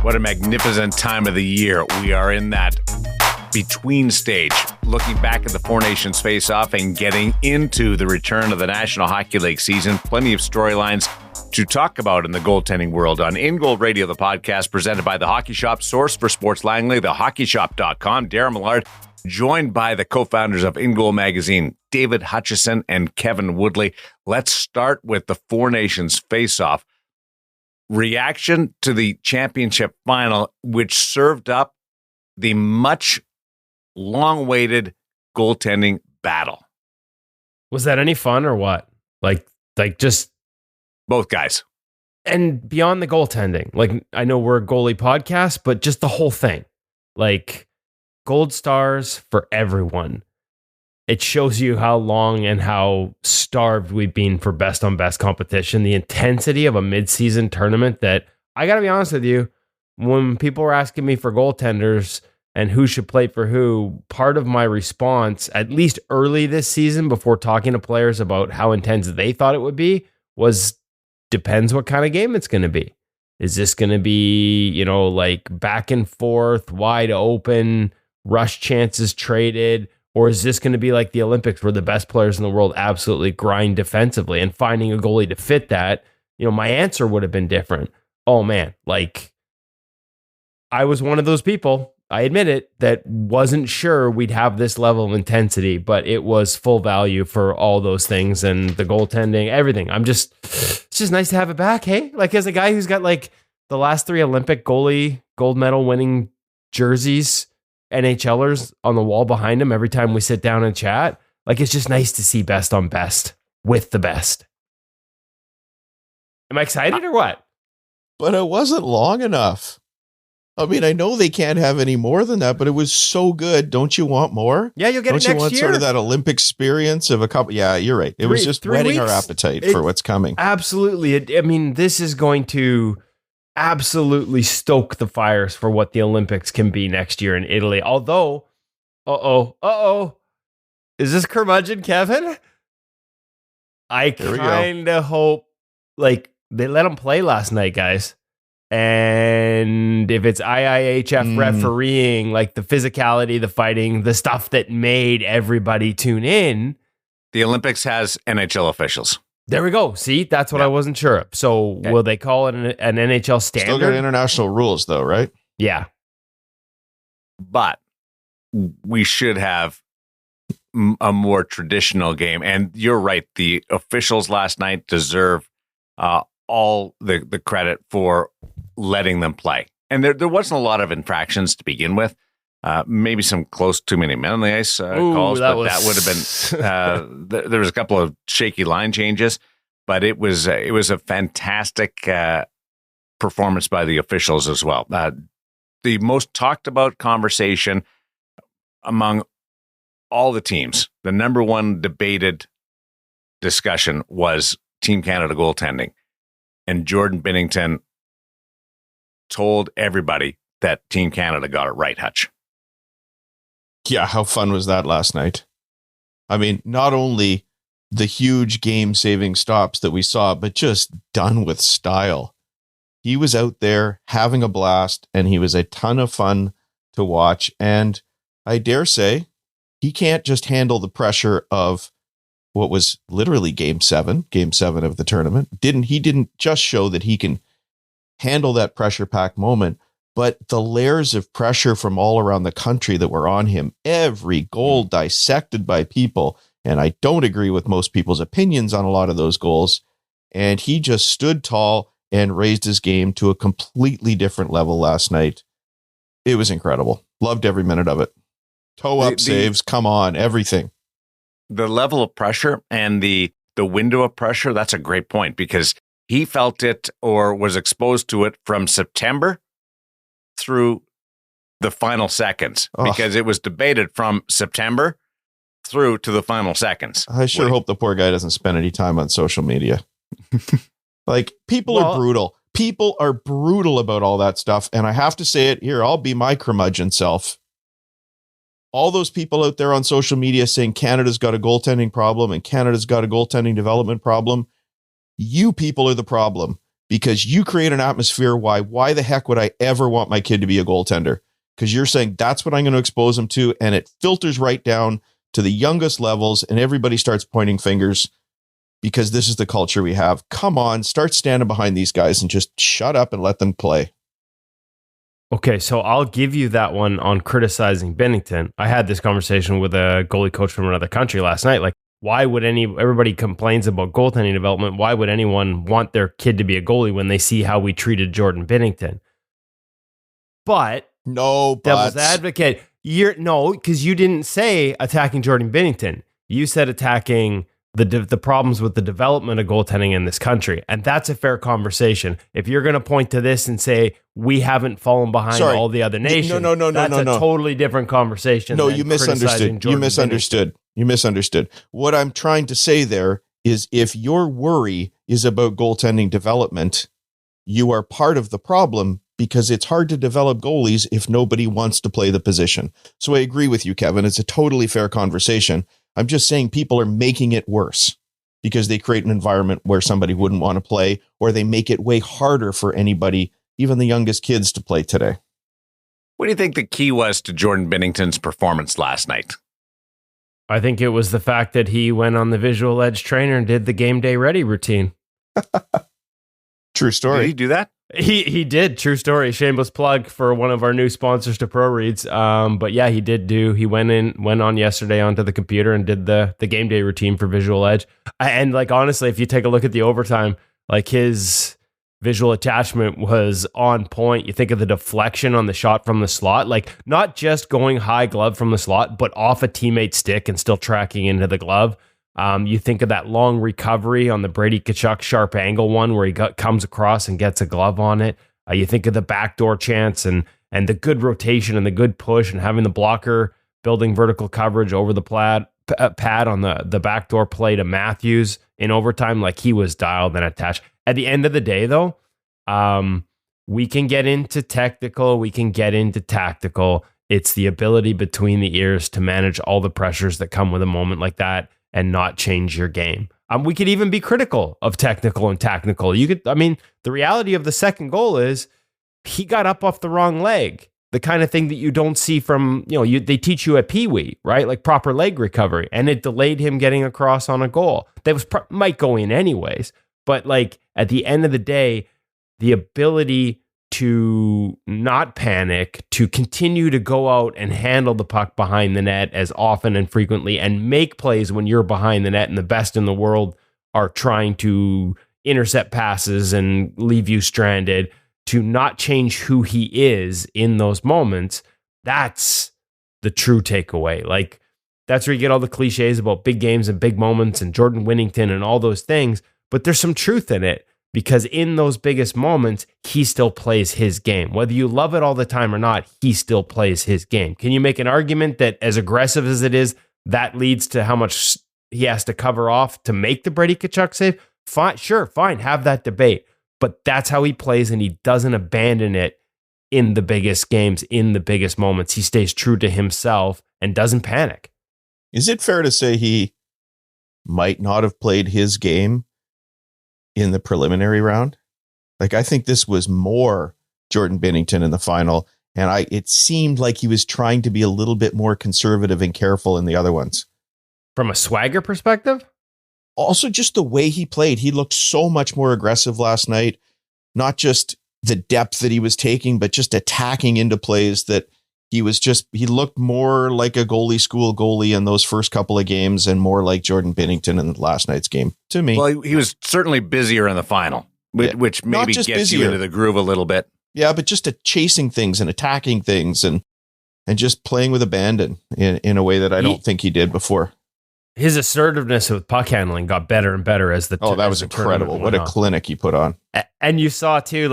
What a magnificent time of the year. We are in that between stage, looking back at the Four Nations face-off and getting into the return of the National Hockey League season. Plenty of storylines to talk about in the goaltending world on InGoal Radio, the podcast presented by The Hockey Shop, source for Sports Langley, thehockeyshop.com. Darren Millard, joined by the co-founders of InGoal magazine, David Hutchison and Kevin Woodley. Let's start with the Four Nations face-off. Reaction to the championship final, which served up the much long-awaited goaltending battle. Was that any fun or what? Like just both guys. And beyond the goaltending, like I know we're a goalie podcast, but just the whole thing, like gold stars for everyone. It shows you how long and how starved we've been for best on best competition. The intensity of a midseason tournament that, I got to be honest with you, when people were asking me for goaltenders and who should play for who, part of my response, at least early this season, before talking to players about how intense they thought it would be, was depends what kind of game it's going to be. Is this going to be, like back and forth, wide open, rush chances traded? Or is this going to be like the Olympics where the best players in the world absolutely grind defensively, and finding a goalie to fit that? My answer would have been different. Oh man, like I was one of those people, I admit it, that wasn't sure we'd have this level of intensity, but it was full value for all those things, and the goaltending, everything. It's just nice to have it back. Hey, like as a guy who's got like the last 3 Olympic goalie gold medal winning jerseys, NHLers on the wall behind him every time we sit down and chat. Like, it's just nice to see best on best with the best. Am I excited or what? But it wasn't long enough. I mean, I know they can't have any more than that, but it was so good. Don't you want more? Yeah, you'll get it next year. Don't you want sort of that Olympic experience of a couple? Yeah, you're right. It was just whetting our appetite for what's coming. Absolutely. This is going to absolutely stoke the fires for what the Olympics can be next year in Italy. Although, is this curmudgeon, Kevin? I kind of hope, like, they let them play last night, guys. And if it's IIHF refereeing, like the physicality, the fighting, the stuff that made everybody tune in. The Olympics has NHL officials. There we go. See, that's what I wasn't sure of. So will they call it an NHL standard? Still got international rules though, right? Yeah. But we should have a more traditional game. And you're right. The officials last night deserve all the credit for letting them play. And there wasn't a lot of infractions to begin with. Maybe some close too many men on the ice calls, that would have been. There was a couple of shaky line changes, but it was a fantastic performance by the officials as well. The most talked about conversation among all the teams, the number one debated discussion was Team Canada goaltending, and Jordan Binnington told everybody that Team Canada got it right. Hutch. Yeah, how fun was that last night? I mean, not only the huge game-saving stops that we saw, but just done with style. He was out there having a blast, and he was a ton of fun to watch. And I dare say, he can't just handle the pressure of what was literally game 7 of the tournament. He didn't just show that he can handle that pressure-packed moment, but the layers of pressure from all around the country that were on him, every goal dissected by people. And I don't agree with most people's opinions on a lot of those goals. And he just stood tall and raised his game to a completely different level last night. It was incredible. Loved every minute of it. Toe up saves, come on, everything. The level of pressure and the window of pressure, that's a great point, because he felt it or was exposed to it from September through the final seconds, because it was debated from September through to the final seconds. I sure hope the poor guy doesn't spend any time on social media. Like, people are brutal. People are brutal about all that stuff. And I have to say it here. I'll be my curmudgeon self. All those people out there on social media saying Canada's got a goaltending problem and Canada's got a goaltending development problem. You people are the problem. because you create an atmosphere. Why the heck would I ever want my kid to be a goaltender? Because you're saying that's what I'm going to expose them to. And it filters right down to the youngest levels and everybody starts pointing fingers because this is the culture we have. Come on, start standing behind these guys and just shut up and let them play. Okay, so I'll give you that one on criticizing Binnington. I had this conversation with a goalie coach from another country last night. Like, why would everybody complains about goaltending development? Why would anyone want their kid to be a goalie when they see how we treated Jordan Binnington? But devil's advocate, because you didn't say attacking Jordan Binnington. You said attacking the problems with the development of goaltending in this country. And that's a fair conversation. If you're going to point to this and say, we haven't fallen behind all the other nations, that's a totally different conversation. No, you misunderstood. You misunderstood. What I'm trying to say there is if your worry is about goaltending development, you are part of the problem because it's hard to develop goalies if nobody wants to play the position. So I agree with you, Kevin. It's a totally fair conversation. I'm just saying people are making it worse because they create an environment where somebody wouldn't want to play, or they make it way harder for anybody, even the youngest kids, to play today. What do you think the key was to Jordan Binnington's performance last night? I think it was the fact that he went on the Visual Edge trainer and did the game day ready routine. True story. Did he do that? He did. True story. Shameless plug for one of our new sponsors to Pro Reads. But yeah, he went on yesterday onto the computer and did the game day routine for Visual Edge. And like, honestly, if you take a look at the overtime, like his visual attachment was on point. You think of the deflection on the shot from the slot, like not just going high glove from the slot, but off a teammate's stick and still tracking into the glove. You think of that long recovery on the Brady Tkachuk sharp angle one where he comes across and gets a glove on it. You think of the backdoor chance and the good rotation and the good push and having the blocker building vertical coverage over the pad on the backdoor play to Matthews in overtime. Like, he was dialed and attached. At the end of the day, though, we can get into technical, we can get into tactical. It's the ability between the ears to manage all the pressures that come with a moment like that and not change your game. We could even be critical of technical and tactical. The reality of the second goal is he got up off the wrong leg. The kind of thing that you don't see from, they teach you at Pee Wee, right? Like proper leg recovery. And it delayed him getting across on a goal. That might go in anyways. But like at the end of the day, the ability to not panic, to continue to go out and handle the puck behind the net as often and frequently and make plays when you're behind the net and the best in the world are trying to intercept passes and leave you stranded, to not change who he is in those moments. That's the true takeaway. Like, that's where you get all the cliches about big games and big moments and Jordan Binnington and all those things. But there's some truth in it. Because in those biggest moments, he still plays his game. Whether you love it all the time or not, he still plays his game. Can you make an argument that as aggressive as it is, that leads to how much he has to cover off to make the Brady Tkachuk save? Fine, sure, fine, have that debate. But that's how he plays, and he doesn't abandon it in the biggest games, in the biggest moments. He stays true to himself and doesn't panic. Is it fair to say he might not have played his game in the preliminary round? Like, I think this was more Jordan Binnington in the final, and it seemed like he was trying to be a little bit more conservative and careful in the other ones. From a swagger perspective? Also, just the way he played. He looked so much more aggressive last night. Not just the depth that he was taking, but just attacking into plays that he looked more like a goalie school goalie in those first couple of games and more like Jordan Binnington in last night's game, to me. Well, he was certainly busier in the final, which maybe gets busier. You into the groove a little bit. Yeah, but just chasing things and attacking things and just playing with abandon in a way that I don't think he did before. His assertiveness with puck handling got better and better as the that was incredible. What a clinic he put on. And you saw too,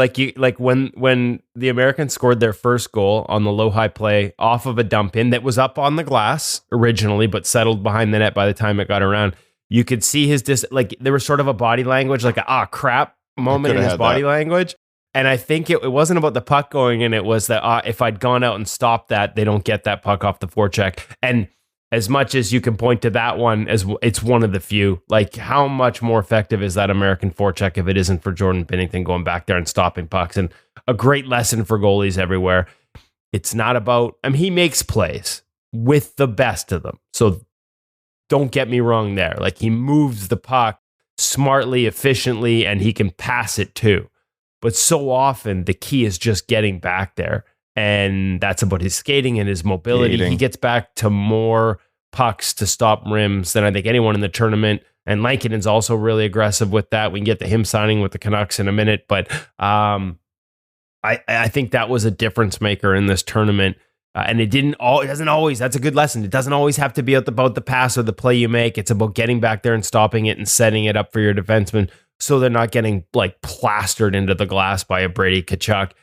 when the Americans scored their first goal on the low high play off of a dump in that was up on the glass originally, but settled behind the net by the time it got around. You could see his there was sort of a body language, like a crap moment in his body language. And I think it wasn't about the puck going in. It was that if I'd gone out and stopped that, they don't get that puck off the forecheck. And as much as you can point to that one as it's one of the few, like how much more effective is that American forecheck if it isn't for Jordan Binnington going back there and stopping pucks? And a great lesson for goalies everywhere. It's not about, he makes plays with the best of them. So don't get me wrong there. Like he moves the puck smartly, efficiently, and he can pass it too. But so often the key is just getting back there. And that's about his skating and his mobility. He gets back to more pucks to stop rims than I think anyone in the tournament. And Lankinen's also really aggressive with that. We can get to him signing with the Canucks in a minute. But I think that was a difference maker in this tournament. And it doesn't always, that's a good lesson. It doesn't always have to be about the pass or the play you make. It's about getting back there and stopping it and setting it up for your defenseman so they're not getting like plastered into the glass by a Brady Tkachuk.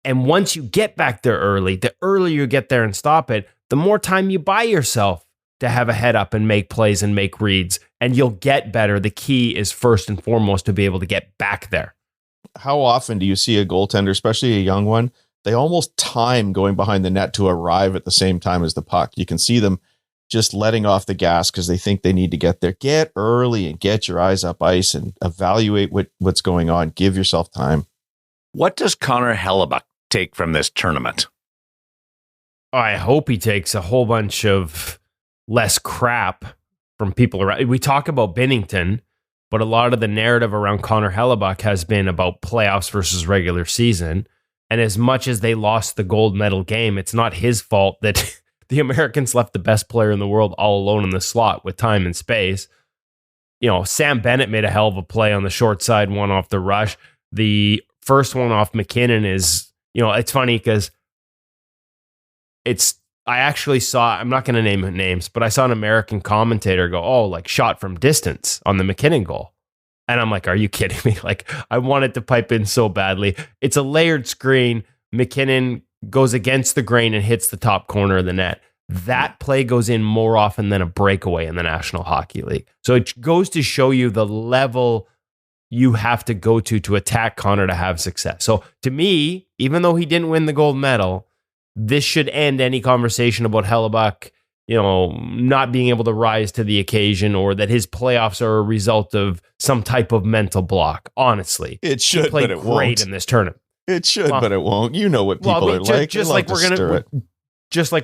And once you get back there early, the earlier you get there and stop it, the more time you buy yourself to have a head up and make plays and make reads, and you'll get better. The key is first and foremost to be able to get back there. How often do you see a goaltender, especially a young one, they almost time going behind the net to arrive at the same time as the puck? You can see them just letting off the gas because they think they need to get there. Get early and get your eyes up ice and evaluate what's going on. Give yourself time. What does Connor Hellebuyck take from this tournament? I hope he takes a whole bunch of less crap from people around. We talk about Binnington, but a lot of the narrative around Connor Hellebuyck has been about playoffs versus regular season. And as much as they lost the gold medal game, it's not his fault that the Americans left the best player in the world all alone in the slot with time and space. Sam Bennett made a hell of a play on the short side one off the rush. The first one off McKinnon is, it's funny because I actually saw, I'm not going to name names, but I saw an American commentator go, like shot from distance on the McKinnon goal. And I'm like, are you kidding me? Like, I wanted to pipe in so badly. It's a layered screen. McKinnon goes against the grain and hits the top corner of the net. That play goes in more often than a breakaway in the National Hockey League. So it goes to show you the level you have to go to attack Connor to have success. So to me, even though he didn't win the gold medal, this should end any conversation about Hellebuyck, not being able to rise to the occasion or that his playoffs are a result of some type of mental block. Honestly, it should, he played but it great won't. In this tournament. It should, but it won't. You know what people are like. Just like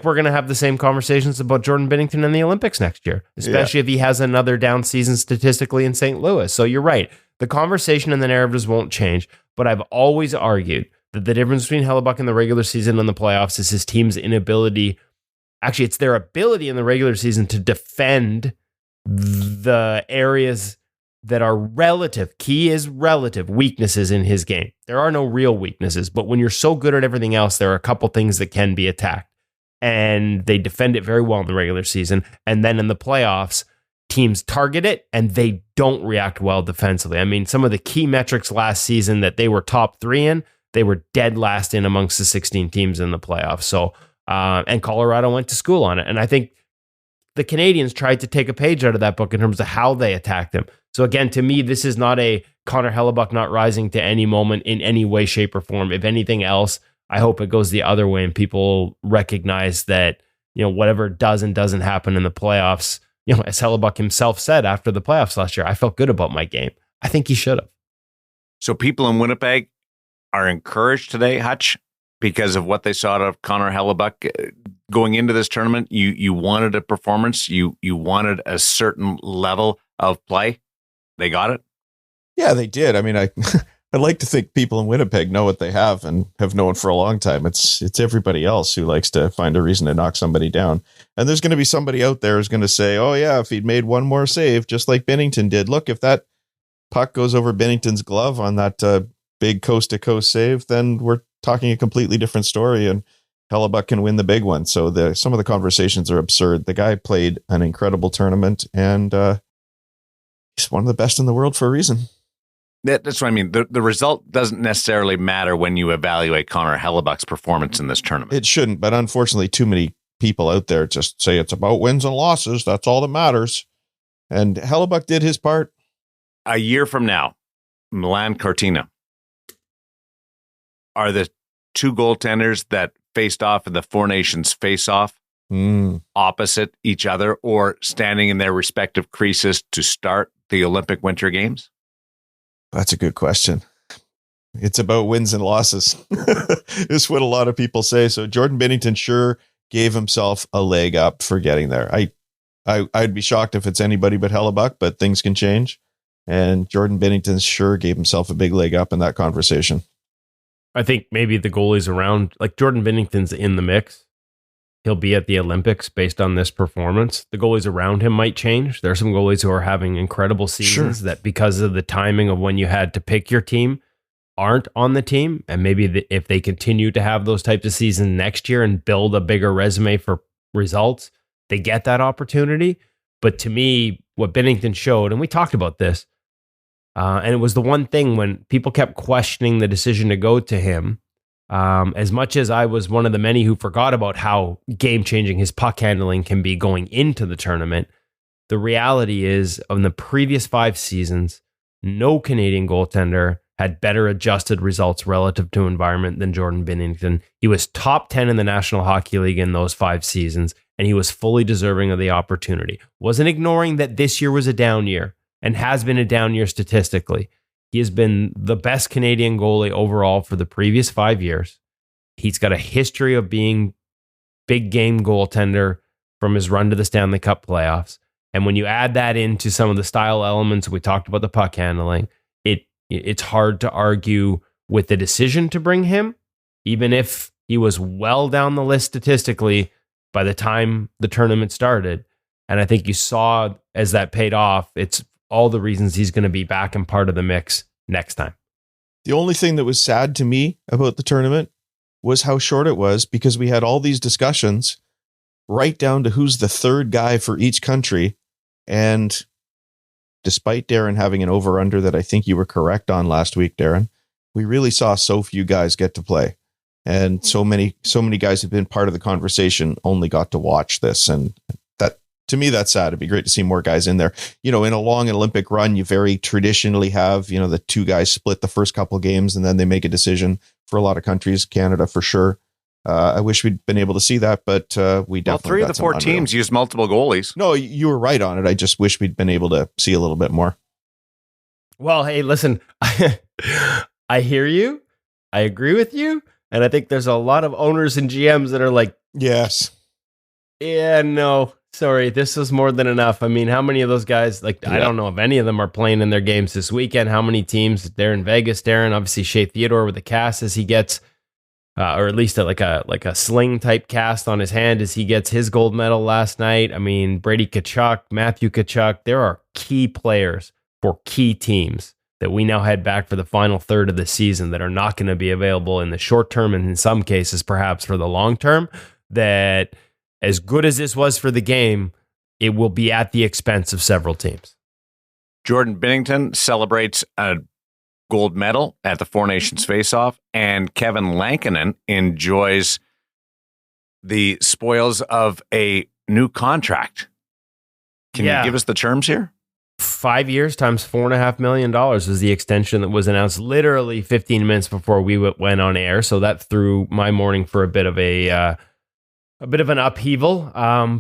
we're gonna have the same conversations about Jordan Binnington in the Olympics next year, especially if he has another down season statistically in St. Louis. So you're right. The conversation and the narratives won't change, but I've always argued that the difference between Hellebuyck in the regular season and the playoffs is his team's inability. Actually, it's their ability in the regular season to defend the areas that are relative. Key is relative weaknesses in his game. There are no real weaknesses, but when you're so good at everything else, there are a couple things that can be attacked. And they defend it very well in the regular season. And then in the playoffs, teams target it and they don't react well defensively. I mean, some of the key metrics last season that they were top 3 in, they were dead last in amongst the 16 teams in the playoffs. So, and Colorado went to school on it. And I think the Canadians tried to take a page out of that book in terms of how they attacked him. So again, to me, this is not a Connor Hellebuyck not rising to any moment in any way, shape, or form. If anything else, I hope it goes the other way and people recognize that, whatever does and doesn't happen in the playoffs, as Hellebuyck himself said after the playoffs last year, I felt good about my game. I think he should have. So people in Winnipeg are encouraged today, Hutch, because of what they saw out of Connor Hellebuyck going into this tournament. You wanted a performance. You wanted a certain level of play. They got it. Yeah, they did. I mean, I'd like to think people in Winnipeg know what they have and have known for a long time. It's everybody else who likes to find a reason to knock somebody down. And there's going to be somebody out there who's going to say, oh yeah, if he'd made one more save, just like Binnington did. Look, if that puck goes over Binnington's glove on that big coast-to-coast save, then we're talking a completely different story, and Hellebuyck can win the big one. So some of the conversations are absurd. The guy played an incredible tournament, and he's one of the best in the world for a reason. That's what I mean. The result doesn't necessarily matter when you evaluate Connor Hellebuyck's performance in this tournament. It shouldn't, but unfortunately, too many people out there just say it's about wins and losses. That's all that matters. And Hellebuyck did his part. A year from now, Milan Cortina are the two goaltenders that faced off in the Four Nations face-off opposite each other or standing in their respective creases to start the Olympic Winter Games? That's a good question. It's about wins and losses. Is what a lot of people say. So Jordan Binnington sure gave himself a leg up for getting there. I'd be shocked if it's anybody but Hellebuck, but things can change. And Jordan Binnington sure gave himself a big leg up in that conversation. I think maybe the goalies around, like Jordan Binnington's in the mix. He'll be at the Olympics based on this performance. The goalies around him might change. There are some goalies who are having incredible seasons that because of the timing of when you had to pick your team aren't on the team. And maybe if they continue to have those types of seasons next year and build a bigger resume for results, they get that opportunity. But to me, what Binnington showed, and we talked about this, and it was the one thing when people kept questioning the decision to go to him, as much as I was one of the many who forgot about how game-changing his puck handling can be going into the tournament, the reality is, on the previous 5 seasons, no Canadian goaltender had better adjusted results relative to environment than Jordan Binnington. He was top 10 in the National Hockey League in those 5 seasons, and he was fully deserving of the opportunity. Wasn't ignoring that this year was a down year and has been a down year statistically. He has been the best Canadian goalie overall for the previous 5 years. He's got a history of being big game goaltender from his run to the Stanley Cup playoffs. And when you add that into some of the style elements, we talked about the puck handling, it's hard to argue with the decision to bring him, even if he was well down the list statistically by the time the tournament started. And I think you saw as that paid off, it's all the reasons he's going to be back and part of the mix next time. The only thing that was sad to me about the tournament was how short it was, because we had all these discussions right down to who's the third guy for each country. And despite Darren having an over-under that I think you were correct on last week, Darren, we really saw so few guys get to play. And so many guys have been part of the conversation only got to watch this. And that, to me, that's sad. It'd be great to see more guys in there. You know, in a long Olympic run, you very traditionally have, you know, the 2 guys split the first couple games and then they make a decision for a lot of countries, Canada for sure. I wish we'd been able to see that, but we definitely 3 of the 4 teams used multiple goalies. No, you were right on it. I just wish we'd been able to see a little bit more. Well, hey, listen, I hear you. I agree with you. And I think there's a lot of owners and GMs that are like, yes. Yeah, no, sorry. This was more than enough. I mean, how many of those guys, I don't know if any of them are playing in their games this weekend. How many teams? They're in Vegas, Darren. Obviously, Shea Theodore with the cast as he gets, or at least like a sling type cast on his hand as he gets his gold medal last night. I mean, Brady Tkachuk, Matthew Tkachuk, there are key players for key teams that we now head back for the final third of the season that are not going to be available in the short term, and in some cases, perhaps for the long term, that as good as this was for the game, it will be at the expense of several teams. Jordan Binnington celebrates a gold medal at the Four Nations Face-Off, and Kevin Lankinen enjoys the spoils of a new contract. Can you give us the terms here? 5 years times $4.5 million was the extension that was announced literally 15 minutes before we went on air. So that threw my morning for a bit of an upheaval.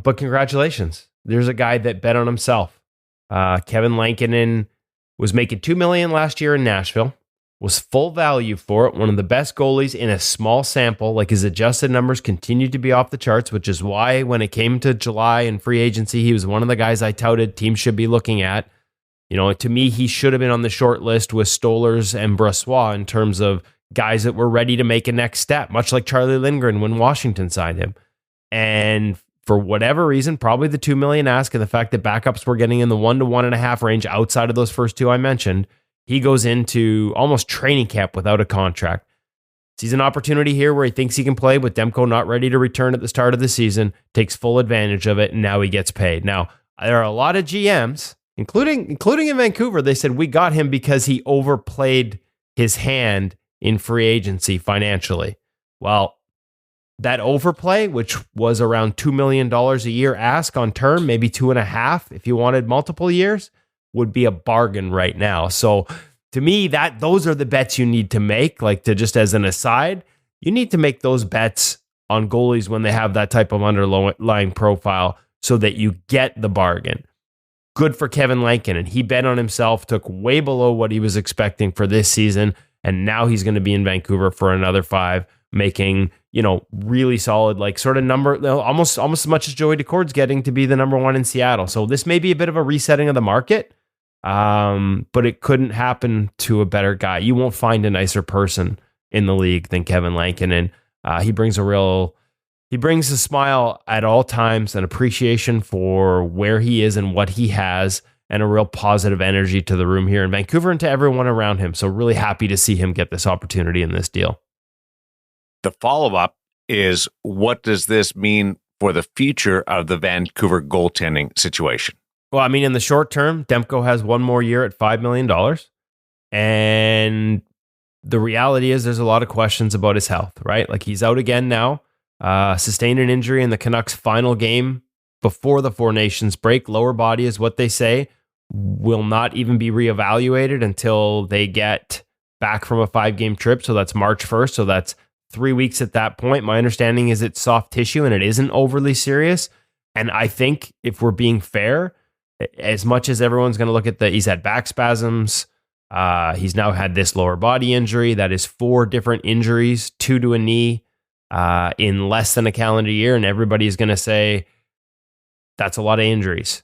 But congratulations. There's a guy that bet on himself. Kevin Lankinen was making $2 million last year in Nashville, was full value for it. One of the best goalies in a small sample. Like, his adjusted numbers continued to be off the charts, which is why when it came to July and free agency, he was one of the guys I touted teams should be looking at. You know, to me, he should have been on the short list with Stolarz and Brossoit in terms of guys that were ready to make a next step, much like Charlie Lindgren when Washington signed him. And for whatever reason, probably the $2 million ask and the fact that backups were getting in the 1 to 1.5 range outside of those first 2 I mentioned, he goes into almost training camp without a contract. Sees an opportunity here where he thinks he can play with Demko not ready to return at the start of the season, takes full advantage of it, and now he gets paid. Now, there are a lot of GMs, including in Vancouver, they said we got him because he overplayed his hand in free agency financially. Well, that overplay, which was around $2 million a year ask on term, maybe 2.5 if you wanted multiple years, would be a bargain right now. So to me, those are the bets you need to make. Like, to just as an aside, you need to make those bets on goalies when they have that type of underlying profile so that you get the bargain. Good for Kevin Lankinen. He bet on himself, took way below what he was expecting for this season, and now he's going to be in Vancouver for another 5, making, really solid, like sort of number, almost as much as Joey Decord's getting to be the number 1 in Seattle. So this may be a bit of a resetting of the market, but it couldn't happen to a better guy. You won't find a nicer person in the league than Kevin Lankinen. He brings a smile at all times, an appreciation for where he is and what he has, and a real positive energy to the room here in Vancouver and to everyone around him. So really happy to see him get this opportunity in this deal. The follow-up is, what does this mean for the future of the Vancouver goaltending situation? Well, I mean, in the short term, Demko has 1 more year at $5 million. And the reality is there's a lot of questions about his health, right? Like, he's out again now. Sustained an injury in the Canucks' final game before the Four Nations break. Lower body is what they say. Will not even be reevaluated until they get back from a 5-game trip. So that's March 1st. So that's 3 weeks at that point. My understanding is it's soft tissue and it isn't overly serious. And I think if we're being fair, as much as everyone's going to look at he's had back spasms, he's now had this lower body injury. That is 4 different injuries, 2 to a knee, in less than a calendar year, and everybody's going to say that's a lot of injuries.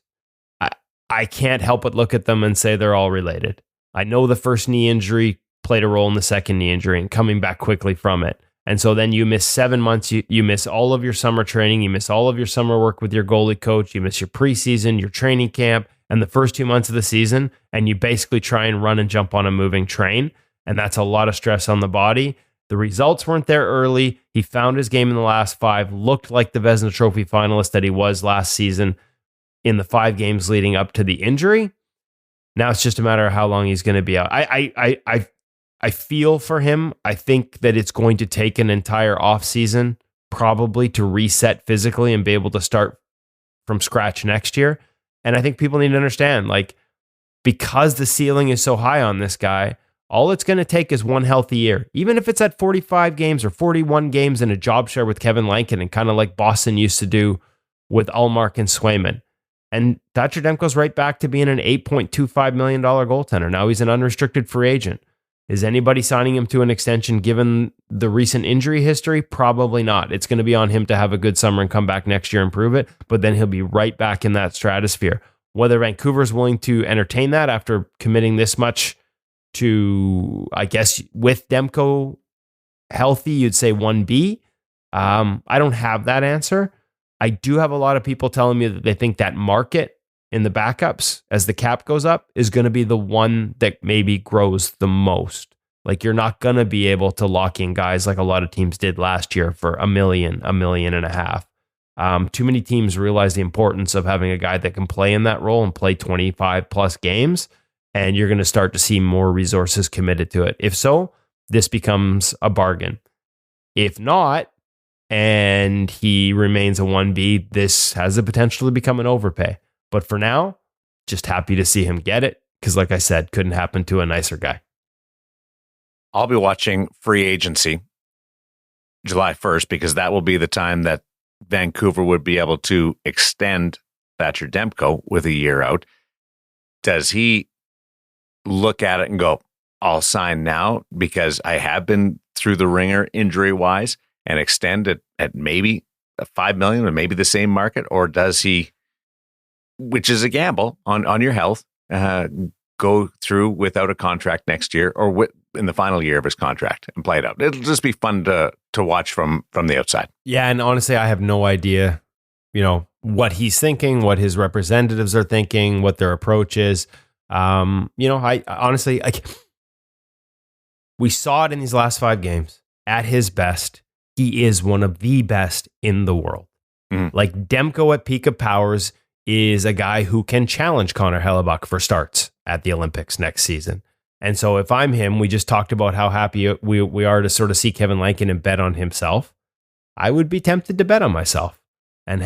I can't help but look at them and say they're all related. I know the first knee injury played a role in the second knee injury and coming back quickly from it. And so then you miss 7 months, you miss all of your summer training, you miss all of your summer work with your goalie coach, you miss your preseason, your training camp, and the first 2 months of the season, and you basically try and run and jump on a moving train, and that's a lot of stress on the body. The results weren't there early. He found his game in the last 5, looked like the Vezina Trophy finalist that he was last season in the 5 games leading up to the injury. Now it's just a matter of how long he's going to be out. I feel for him. I think that it's going to take an entire offseason probably to reset physically and be able to start from scratch next year. And I think people need to understand, like, because the ceiling is so high on this guy, all it's going to take is 1 healthy year. Even if it's at 45 games or 41 games in a job share with Kevin Lankinen, kind of like Boston used to do with Ullmark and Swayman. And Thatcher Demko's right back to being an $8.25 million goaltender. Now he's an unrestricted free agent. Is anybody signing him to an extension given the recent injury history? Probably not. It's going to be on him to have a good summer and come back next year and prove it, but then he'll be right back in that stratosphere. Whether Vancouver's willing to entertain that after committing this much to, I guess, with Demko healthy, you'd say 1B. I don't have that answer. I do have a lot of people telling me that they think that market in the backups, as the cap goes up, is going to be the one that maybe grows the most. Like, you're not going to be able to lock in guys like a lot of teams did last year for $1 million, $1.5 million. Too many teams realize the importance of having a guy that can play in that role and play 25 plus games, and you're going to start to see more resources committed to it. If so, this becomes a bargain. If not, and he remains a 1B, this has the potential to become an overpay. But for now, just happy to see him get it, because like I said, couldn't happen to a nicer guy. I'll be watching free agency July 1st, because that will be the time that Vancouver would be able to extend Thatcher Demko with a year out. Does he look at it and go, I'll sign now because I have been through the ringer injury-wise, and extend it at maybe $5 million or maybe the same market? Or does he, which is a gamble on your health, go through without a contract next year or in the final year of his contract and play it out? It'll just be fun to watch from the outside. Yeah, and honestly, I have no idea, what he's thinking, what his representatives are thinking, what their approach is. I honestly, we saw it in these last 5 games. At his best, he is one of the best in the world. Mm-hmm. Like, Demko at peak of powers is a guy who can challenge Connor Hellebuck for starts at the Olympics next season. And so if I'm him, we just talked about how happy we are to sort of see Kevin Lankinen bet on himself. I would be tempted to bet on myself and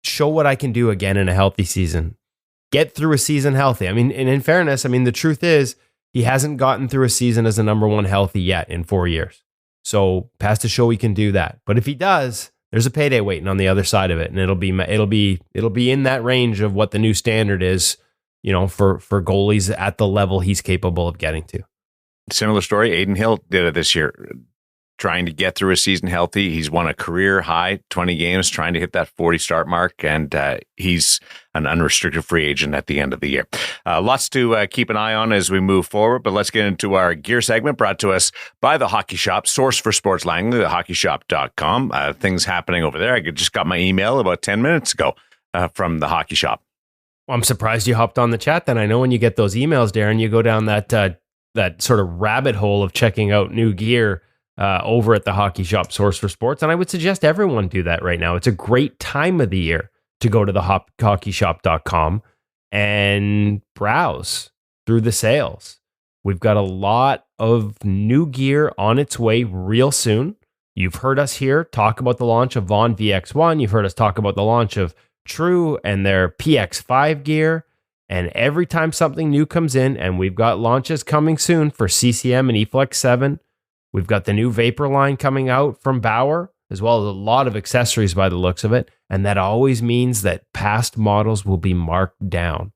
show what I can do again in a healthy season. Get through a season healthy. I mean, and in fairness, the truth is he hasn't gotten through a season as a number 1 healthy yet in 4 years. So has to show he can do that. But if he does, there's a payday waiting on the other side of it, and it'll be in that range of what the new standard is, for goalies at the level he's capable of getting to. Similar story. Aiden Hill did it this year, trying to get through a season healthy. He's won a career high 20 games, trying to hit that 40 start mark, and he's an unrestricted free agent at the end of the year. Lots to keep an eye on as we move forward, but let's get into our gear segment brought to us by the Hockey Shop, source for sports Langley, thehockeyshop.com. Things happening over there. I just got my email about 10 minutes ago from the Hockey Shop. Well, I'm surprised you hopped on the chat then. I know when you get those emails, Darren, you go down that sort of rabbit hole of checking out new gear over at the Hockey Shop, source for sports. And I would suggest everyone do that right now. It's a great time of the year to go to the hockeyshop.com and browse through the sales. We've got a lot of new gear on its way real soon. You've heard us here talk about the launch of Vaughn VX1. You've heard us talk about the launch of True and their PX5 gear. And every time something new comes in, and we've got launches coming soon for CCM and eFlex 7, we've got the new Vapor line coming out from Bauer, as well as a lot of accessories by the looks of it. And that always means that past models will be marked down.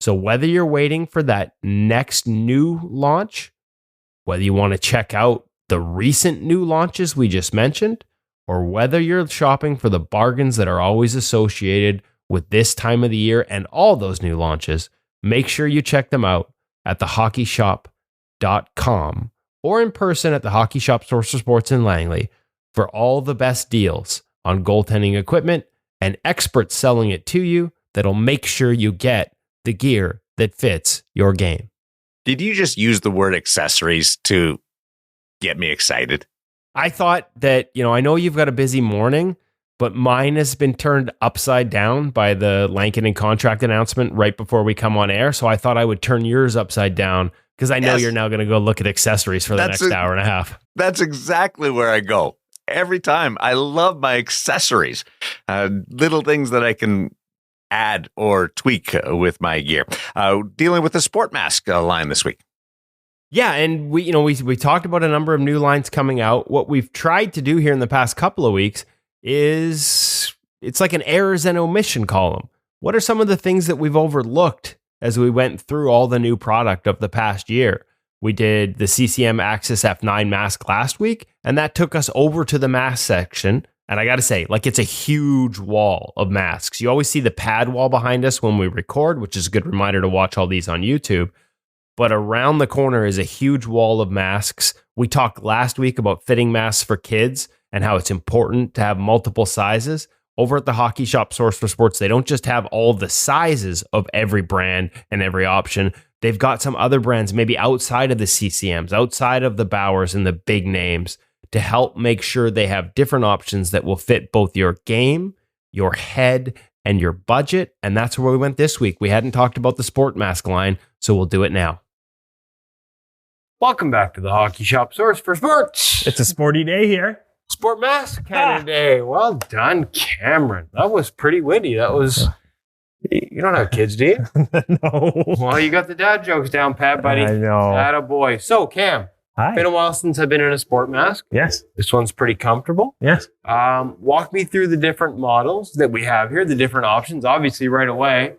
So whether you're waiting for that next new launch, whether you want to check out the recent new launches we just mentioned, or whether you're shopping for the bargains that are always associated with this time of the year and all those new launches, make sure you check them out at thehockeyshop.com or in person at the Hockey Shop, source for sports in Langley for all the best deals on goaltending equipment and experts selling it to you that'll make sure you get the gear that fits your game. Did you just use the word accessories to get me excited? I thought that, I know you've got a busy morning, but mine has been turned upside down by the Lankinen contract announcement right before we come on air. So I thought I would turn yours upside down because I know you're now going to go look at accessories for the next hour and a half. That's exactly where I go every time. I love my accessories, little things that I can add or tweak with my gear. Dealing with the Sportmask line this week. Yeah, and we talked about a number of new lines coming out. What we've tried to do here in the past couple of weeks is it's like an errors and omission column. What are some of the things that we've overlooked as we went through all the new product of the past year? We did the CCM Axis F9 mask last week, and that took us over to the mask section. And I got to say, it's a huge wall of masks. You always see the pad wall behind us when we record, which is a good reminder to watch all these on YouTube. But around the corner is a huge wall of masks. We talked last week about fitting masks for kids and how it's important to have multiple sizes. Over at the Hockey Shop, source for sports, they don't just have all the sizes of every brand and every option. They've got some other brands, maybe outside of the CCMs, outside of the Bauers and the big names, to help make sure they have different options that will fit both your game, your head, and your budget. And that's where we went this week. We hadn't talked about the Sportmask line, so we'll do it now. Welcome back to the Hockey Shop, source for sports. It's a sporty day here. Sportmask kind of day. Well done, Cameron. That was pretty witty. That was... You don't have kids, do you? No. Well, you got the dad jokes down pat, buddy. I know. Attaboy. So, Cam. Hi. Been a while since I've been in a Sportmask. Yes. This one's pretty comfortable. Yes. Walk me through the different models that we have here, the different options. Obviously, right away,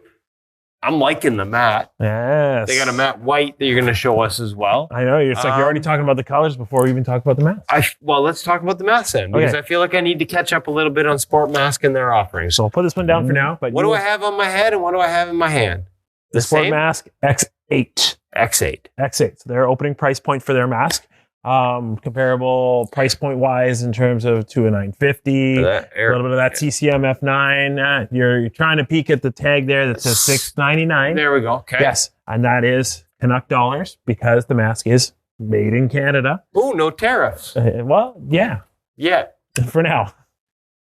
I'm liking the matte. Yes. They got a matte white that you're going to show us as well. I know. It's like you're already talking about the colors before we even talk about the mask. Well, let's talk about the matte then, because Okay. I feel like I need to catch up a little bit on Sportmask and their offerings. So I'll put this one down for now. But What do I have on my head and what do I have in my hand? The same? Sportmask X8. X8. X8. So their opening price point for their mask. Comparable price point wise in terms of to a 950. A little bit of that CCM F9. You're trying to peek at the tag there that says $699. There we go. Okay. Yes. And that is Canuck dollars because the mask is made in Canada. Ooh, no tariffs. Well, yeah. Yeah. For now.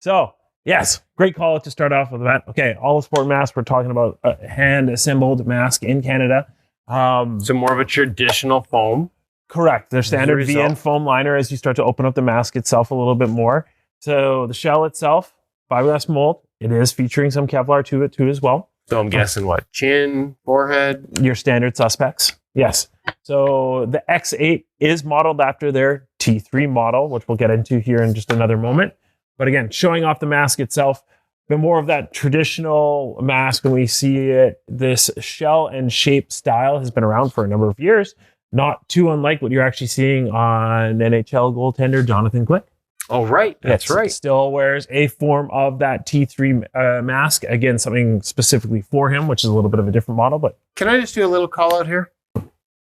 So, yes, great call to start off with that. Okay, all the sport masks, we're talking about a hand-assembled mask in Canada. So more of a traditional foam. Correct. Their standard As a result. VN foam liner as you start to open up the mask itself a little bit more. So the shell itself, fiberglass mold, it is featuring some Kevlar to it too as well. So I'm guessing what? Chin, forehead. Your standard suspects. Yes. So the X8 is modeled after their T3 model, which we'll get into here in just another moment. But again, showing off the mask itself, been more of that traditional mask when we see it. This shell and shape style has been around for a number of years, not too unlike what you're actually seeing on NHL goaltender Jonathan Quick. Oh, right. That's right. Still wears a form of that T3 mask. Again, something specifically for him, which is a little bit of a different model, but Can I just do a little call out here?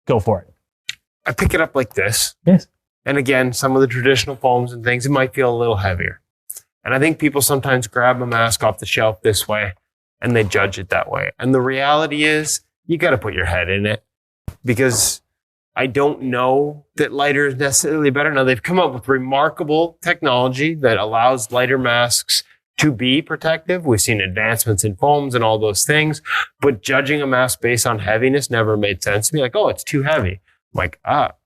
go for it. I pick it up like this. Yes. And again, some of the traditional foams and things, it might feel a little heavier. And I think people sometimes grab a mask off the shelf this way and they judge it that way. And the reality is you got to put your head in it, because I don't know that lighter is necessarily better. Now, they've come up with remarkable technology that allows lighter masks to be protective. We've seen advancements in foams and all those things, but judging a mask based on heaviness never made sense to me. Like, oh, it's too heavy. I'm like,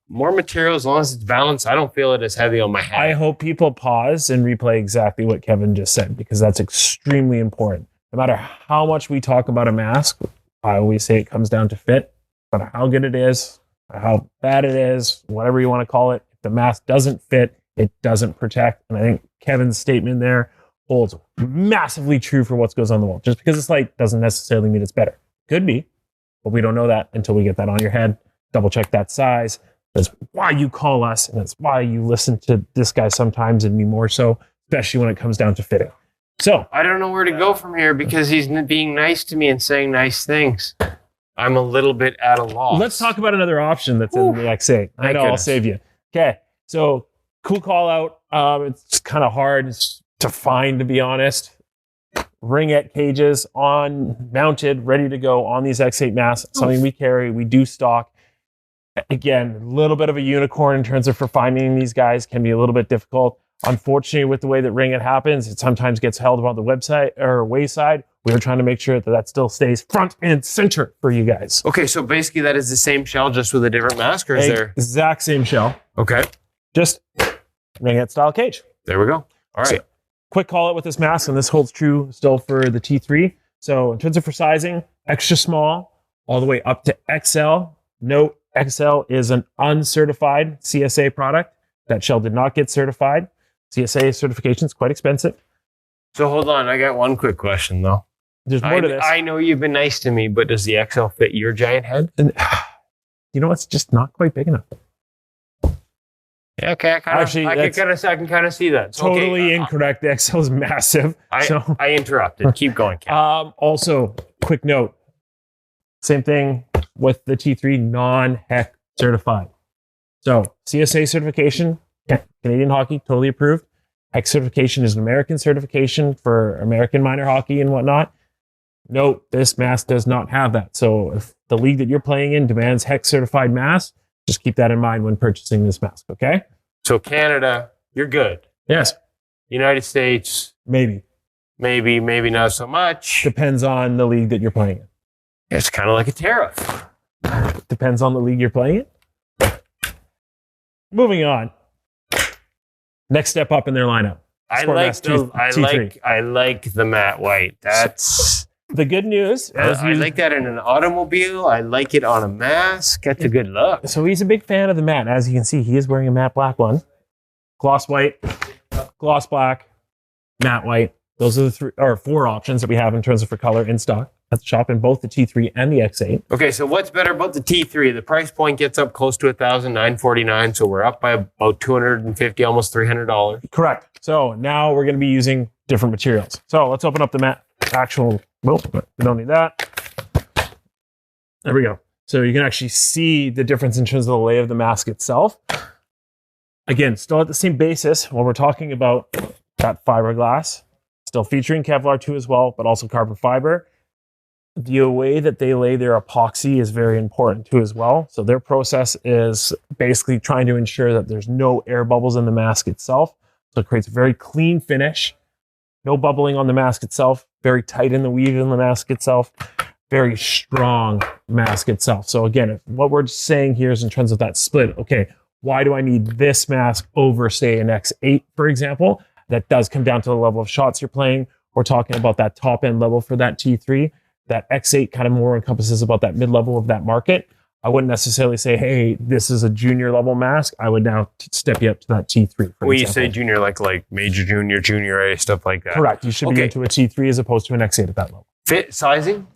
more material, as long as it's balanced, I don't feel it as heavy on my head. I hope people pause and replay exactly what Kevin just said, because that's extremely important. No matter how much we talk about a mask, I always say it comes down to fit. No matter how good it is, how bad it is, whatever you want to call it, if the mask doesn't fit, it doesn't protect. And I think Kevin's statement there holds massively true for what goes on the wall. Just because it's light doesn't necessarily mean it's better. Could be, but we don't know that until we get that on your head. Double check that size. That's why you call us, and that's why you listen to this guy sometimes and me more so, especially when it comes down to fitting. So I don't know where to go from here, because he's being nice to me and saying nice things. I'm a little bit at a loss. let's talk about another option that's in the X8. I know, I'll save you. Okay, so cool call out. It's kind of hard to find, to be honest. Ringette cages mounted, ready to go on these X8 masks. Something we carry, we do stock. Again, a little bit of a unicorn in terms of for finding these guys can be a little bit difficult. Unfortunately, with the way that ringette happens, it sometimes gets held on the website or wayside. We are trying to make sure that still stays front and center for you guys. Okay, so basically that is the same shell, just with a different mask, or is there? Exact same shell. Okay. Just ringette style cage. There we go. All right. So, quick call out with this mask, and this holds true still for the T3. So in terms of for sizing, extra small all the way up to XL. Note, XL is an uncertified CSA product. That shell did not get certified. CSA certification is quite expensive. So hold on, I got one quick question though. There's more to this. I know you've been nice to me, but does the XL fit your giant head? And, you know, it's just not quite big enough. Yeah, okay, I can kind of see that. So, totally incorrect. The XL is massive. I interrupted. Keep going, Cal. Also, quick note. Same thing with the T3, non-HEC certified. So CSA certification, Canadian hockey, totally approved. HEC certification is an American certification for American minor hockey and whatnot. Note, this mask does not have that. So if the league that you're playing in demands HEC certified mask, just keep that in mind when purchasing this mask, okay? So Canada, you're good. Yes. United States, maybe not so much. Depends on the league that you're playing in. It's kind of like a tariff. Depends on the league you're playing in. Moving on. Next step up in their lineup. I like the matte white. That's the good news. I like that in an automobile. I like it on a mask. That's a good look. So he's a big fan of the matte. As you can see, he is wearing a matte black one. Gloss white, gloss black, matte white. Those are the four options that we have in terms of for color in stock at the shop in both the T3 and the X8. Okay, so what's better about the T3? The price point gets up close to $1,949, so we're up by about $250, almost $300. Correct. So now we're going to be using different materials. So let's open up the matte actual. Well, we don't need that. There we go. So you can actually see the difference in terms of the lay of the mask itself. Again, still at the same basis when we're talking about that fiberglass. Still featuring Kevlar too as well, but also carbon fiber. The way that they lay their epoxy is very important too as well. So their process is basically trying to ensure that there's no air bubbles in the mask itself. So it creates a very clean finish. No bubbling on the mask itself. Very tight in the weave in the mask itself. Very strong mask itself. So again, what we're saying here is in terms of that split, okay, why do I need this mask over, say, an X8, for example? That does come down to the level of shots you're playing. We're talking about that top end level for that T3. That X8 kind of more encompasses about that mid-level of that market. I wouldn't necessarily say, hey, this is a junior level mask. I would now step you up to that T3. When you say junior, like major, junior A, stuff like that. Correct. You should be into a T3 as opposed to an X8 at that level. Fit sizing?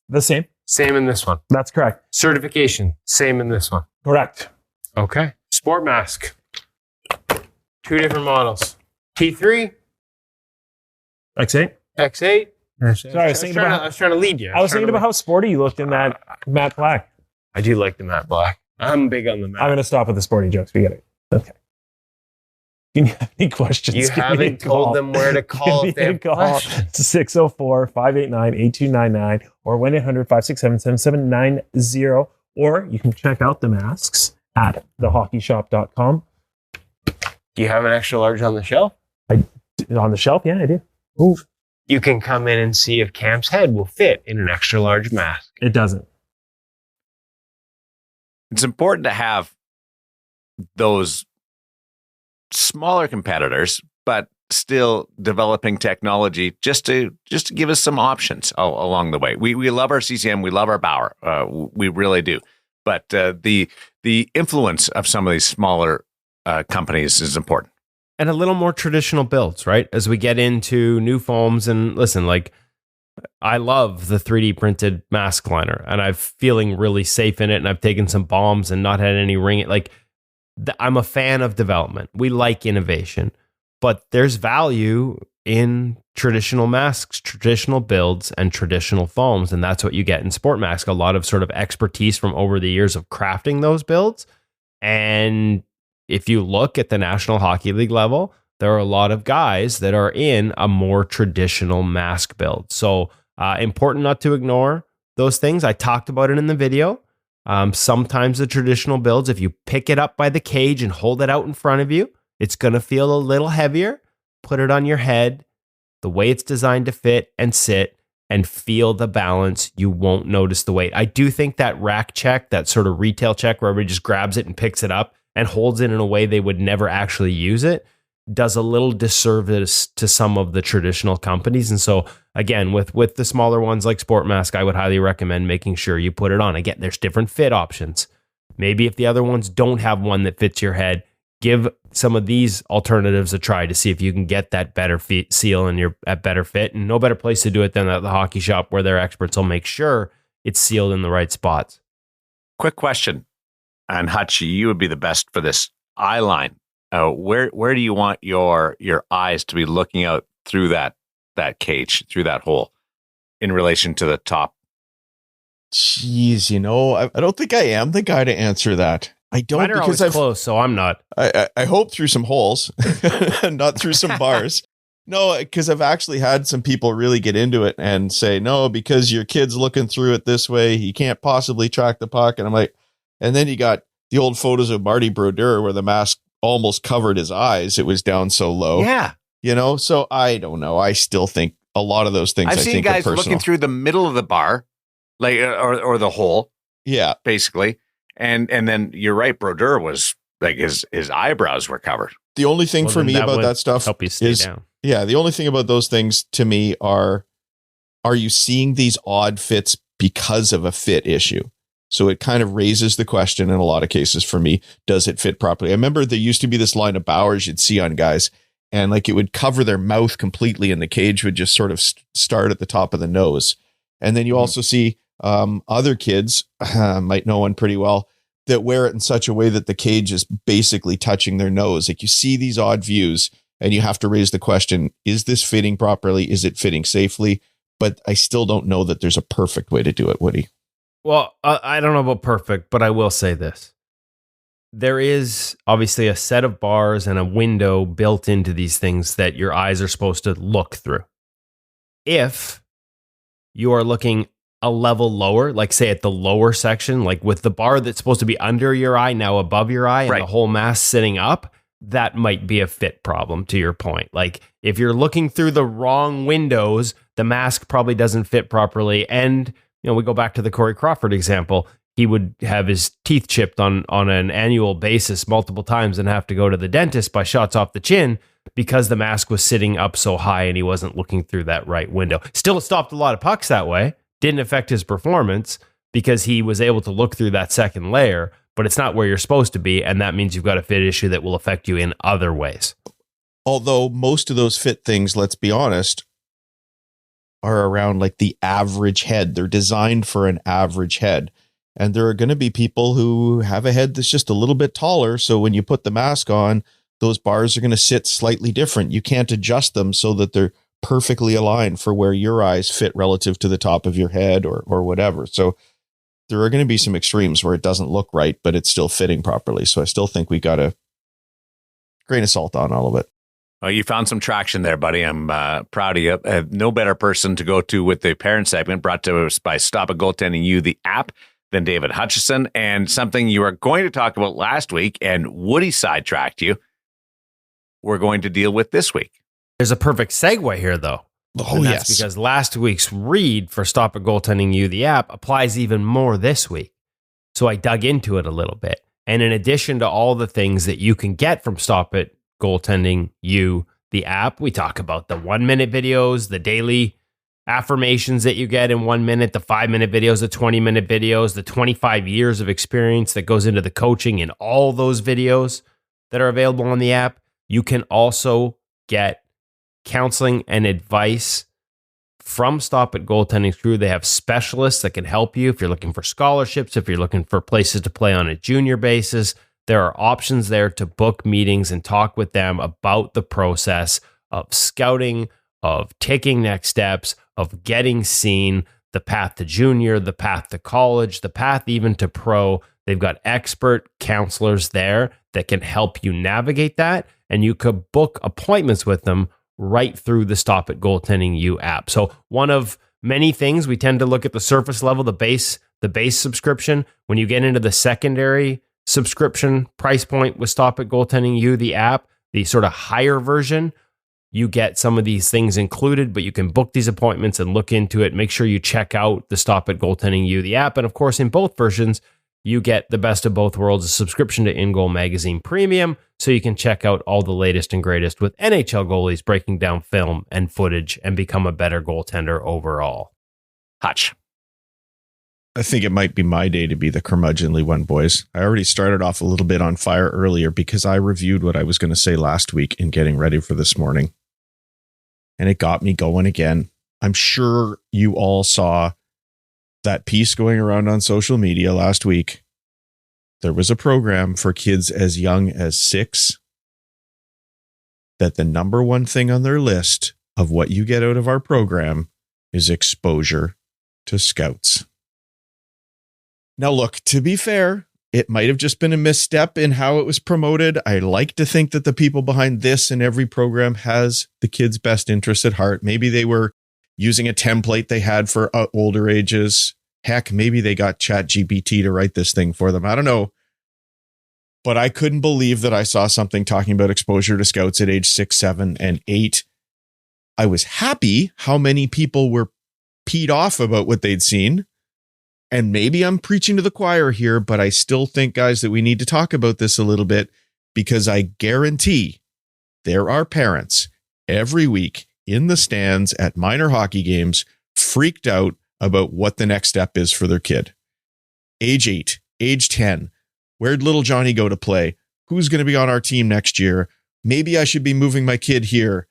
The same. Same in this one. That's correct. Certification? Same in this one. Correct. Okay. Sportmask. 2 different models. T3. X8. X8. Sorry, I was trying to lead you. I was thinking about how sporty you looked in that matte black. I do like the matte black. I'm big on the matte. I'm going to stop with the sporty jokes. We get it. Okay. Can you have any questions? You haven't told them where to call if they have questions. It's 604-589-8299 or 1-800-567-7790. Or you can check out the masks at thehockeyshop.com. Do you have an extra large on the shelf? On the shelf? Yeah, I do. Ooh. You can come in and see if Cam's head will fit in an extra large mask. It doesn't. It's important to have those smaller competitors, but still developing technology just to give us some options along the way. We love our CCM, we love our Bauer, we really do. But the influence of some of these smaller companies is important. And a little more traditional builds, right? As we get into new foams, and listen, like, I love the 3D printed mask liner, and I'm feeling really safe in it, and I've taken some bombs and not had any ring. Like, I'm a fan of development. We like innovation, but there's value in traditional masks, traditional builds, and traditional foams, and that's what you get in Sportmask. A lot of sort of expertise from over the years of crafting those builds. And if you look at the National Hockey League level, there are a lot of guys that are in a more traditional mask build. So important not to ignore those things. I talked about it in the video. Sometimes the traditional builds, if you pick it up by the cage and hold it out in front of you, it's going to feel a little heavier. Put it on your head, the way it's designed to fit and sit, and feel the balance. You won't notice the weight. I do think that rack check, that sort of retail check where everybody just grabs it and picks it up and holds it in a way they would never actually use it, does a little disservice to some of the traditional companies. And so again, with the smaller ones like Sportmask, I would highly recommend making sure you put it on. Again, there's different fit options. Maybe if the other ones don't have one that fits your head, give some of these alternatives a try to see if you can get that better seal and you're at better fit. And no better place to do it than at the hockey shop, where their experts will make sure it's sealed in the right spots. Quick question. And Hutchie, you would be the best for this eye line. Where do you want your eyes to be looking out through that cage, through that hole, in relation to the top? Jeez, I don't think I am the guy to answer that. I don't, Mine are because always close, so I'm not. I hope through some holes, not through some bars. No, because I've actually had some people really get into it and say, no, because your kid's looking through it this way, he can't possibly track the puck. And I'm like, and then you got the old photos of Marty Brodeur where the mask almost covered his eyes. It was down so low. Yeah. So I don't know. I still think a lot of those things I've seen guys looking through the middle of the bar, like, or the hole. Yeah. Basically. And then you're right. Brodeur was like, his eyebrows were covered. The only thing for me about that stuff help you stay down. Yeah. The only thing about those things to me are you seeing these odd fits because of a fit issue? So it kind of raises the question in a lot of cases for me, does it fit properly? I remember there used to be this line of Bauers you'd see on guys, and like it would cover their mouth completely and the cage would just sort of start at the top of the nose. And then you also see other kids, might know one pretty well, that wear it in such a way that the cage is basically touching their nose. Like you see these odd views and you have to raise the question, is this fitting properly? Is it fitting safely? But I still don't know that there's a perfect way to do it, Woody. Well, I don't know about perfect, but I will say this. There is obviously a set of bars and a window built into these things that your eyes are supposed to look through. If you are looking a level lower, like say at the lower section, like with the bar that's supposed to be under your eye, now above your eye, and the whole mask sitting up, that might be a fit problem, to your point. Like if you're looking through the wrong windows, the mask probably doesn't fit properly. And we go back to the Corey Crawford example. He would have his teeth chipped on an annual basis multiple times and have to go to the dentist by shots off the chin because the mask was sitting up so high and he wasn't looking through that right window. Still stopped a lot of pucks that way. Didn't affect his performance, because he was able to look through that second layer, but it's not where you're supposed to be. And that means you've got a fit issue that will affect you in other ways. Although most of those fit things, let's be honest, are around like the average head. They're designed for an average head. And there are going to be people who have a head that's just a little bit taller. So when you put the mask on, those bars are going to sit slightly different. You can't adjust them so that they're perfectly aligned for where your eyes fit relative to the top of your head or whatever. So there are going to be some extremes where it doesn't look right, but it's still fitting properly. So I still think we got a grain of salt on all of it. Well, you found some traction there, buddy. I'm proud of you. No better person to go to with the parent segment brought to us by Stop It Goaltending You, the app, than David Hutchison, and something you were going to talk about last week and Woody sidetracked you. We're going to deal with this week. There's a perfect segue here, though. Oh, and that's because last week's read for Stop It Goaltending You, the app, applies even more this week. So I dug into it a little bit. And in addition to all the things that you can get from Stop It Goaltending You, the app, we talk about the 1-minute videos, the daily affirmations that you get in 1 minute, the 5-minute videos, the 20-minute videos, the 25 years of experience that goes into the coaching in all those videos that are available on the app. You can also get counseling and advice from Stop It Goaltending's crew. They have specialists that can help you if you're looking for scholarships, if you're looking for places to play on a junior basis. There are options there to book meetings and talk with them about the process of scouting, of taking next steps, of getting seen, the path to junior, the path to college, the path even to pro. They've got expert counselors there that can help you navigate that, and you could book appointments with them right through the Stop It Goaltending You app. So one of many things, we tend to look at the surface level, the base subscription. When you get into the secondary subscription price point with Stop It Goaltending You, the app, the sort of higher version, you get some of these things included, but you can book these appointments and look into it. Make sure you check out the Stop It Goaltending You, the app. And of course, in both versions, you get the best of both worlds, a subscription to InGoal Magazine Premium, so you can check out all the latest and greatest with NHL goalies breaking down film and footage and become a better goaltender overall. Hutch. I think it might be my day to be the curmudgeonly one, boys. I already started off a little bit on fire earlier because I reviewed what I was going to say last week in getting ready for this morning. And it got me going again. I'm sure you all saw that piece going around on social media last week. There was a program for kids as young as 6 that the number one thing on their list of what you get out of our program is exposure to scouts. Now, look, to be fair, it might have just been a misstep in how it was promoted. I like to think that the people behind this and every program has the kids' best interests at heart. Maybe they were using a template they had for older ages. Heck, maybe they got ChatGPT to write this thing for them. I don't know. But I couldn't believe that I saw something talking about exposure to scouts at age 6, 7, and 8. I was happy how many people were peed off about what they'd seen. And maybe I'm preaching to the choir here, but I still think, guys, that we need to talk about this a little bit, because I guarantee there are parents every week in the stands at minor hockey games freaked out about what the next step is for their kid. Age 8, age 10. Where'd little Johnny go to play? Who's going to be on our team next year? Maybe I should be moving my kid here.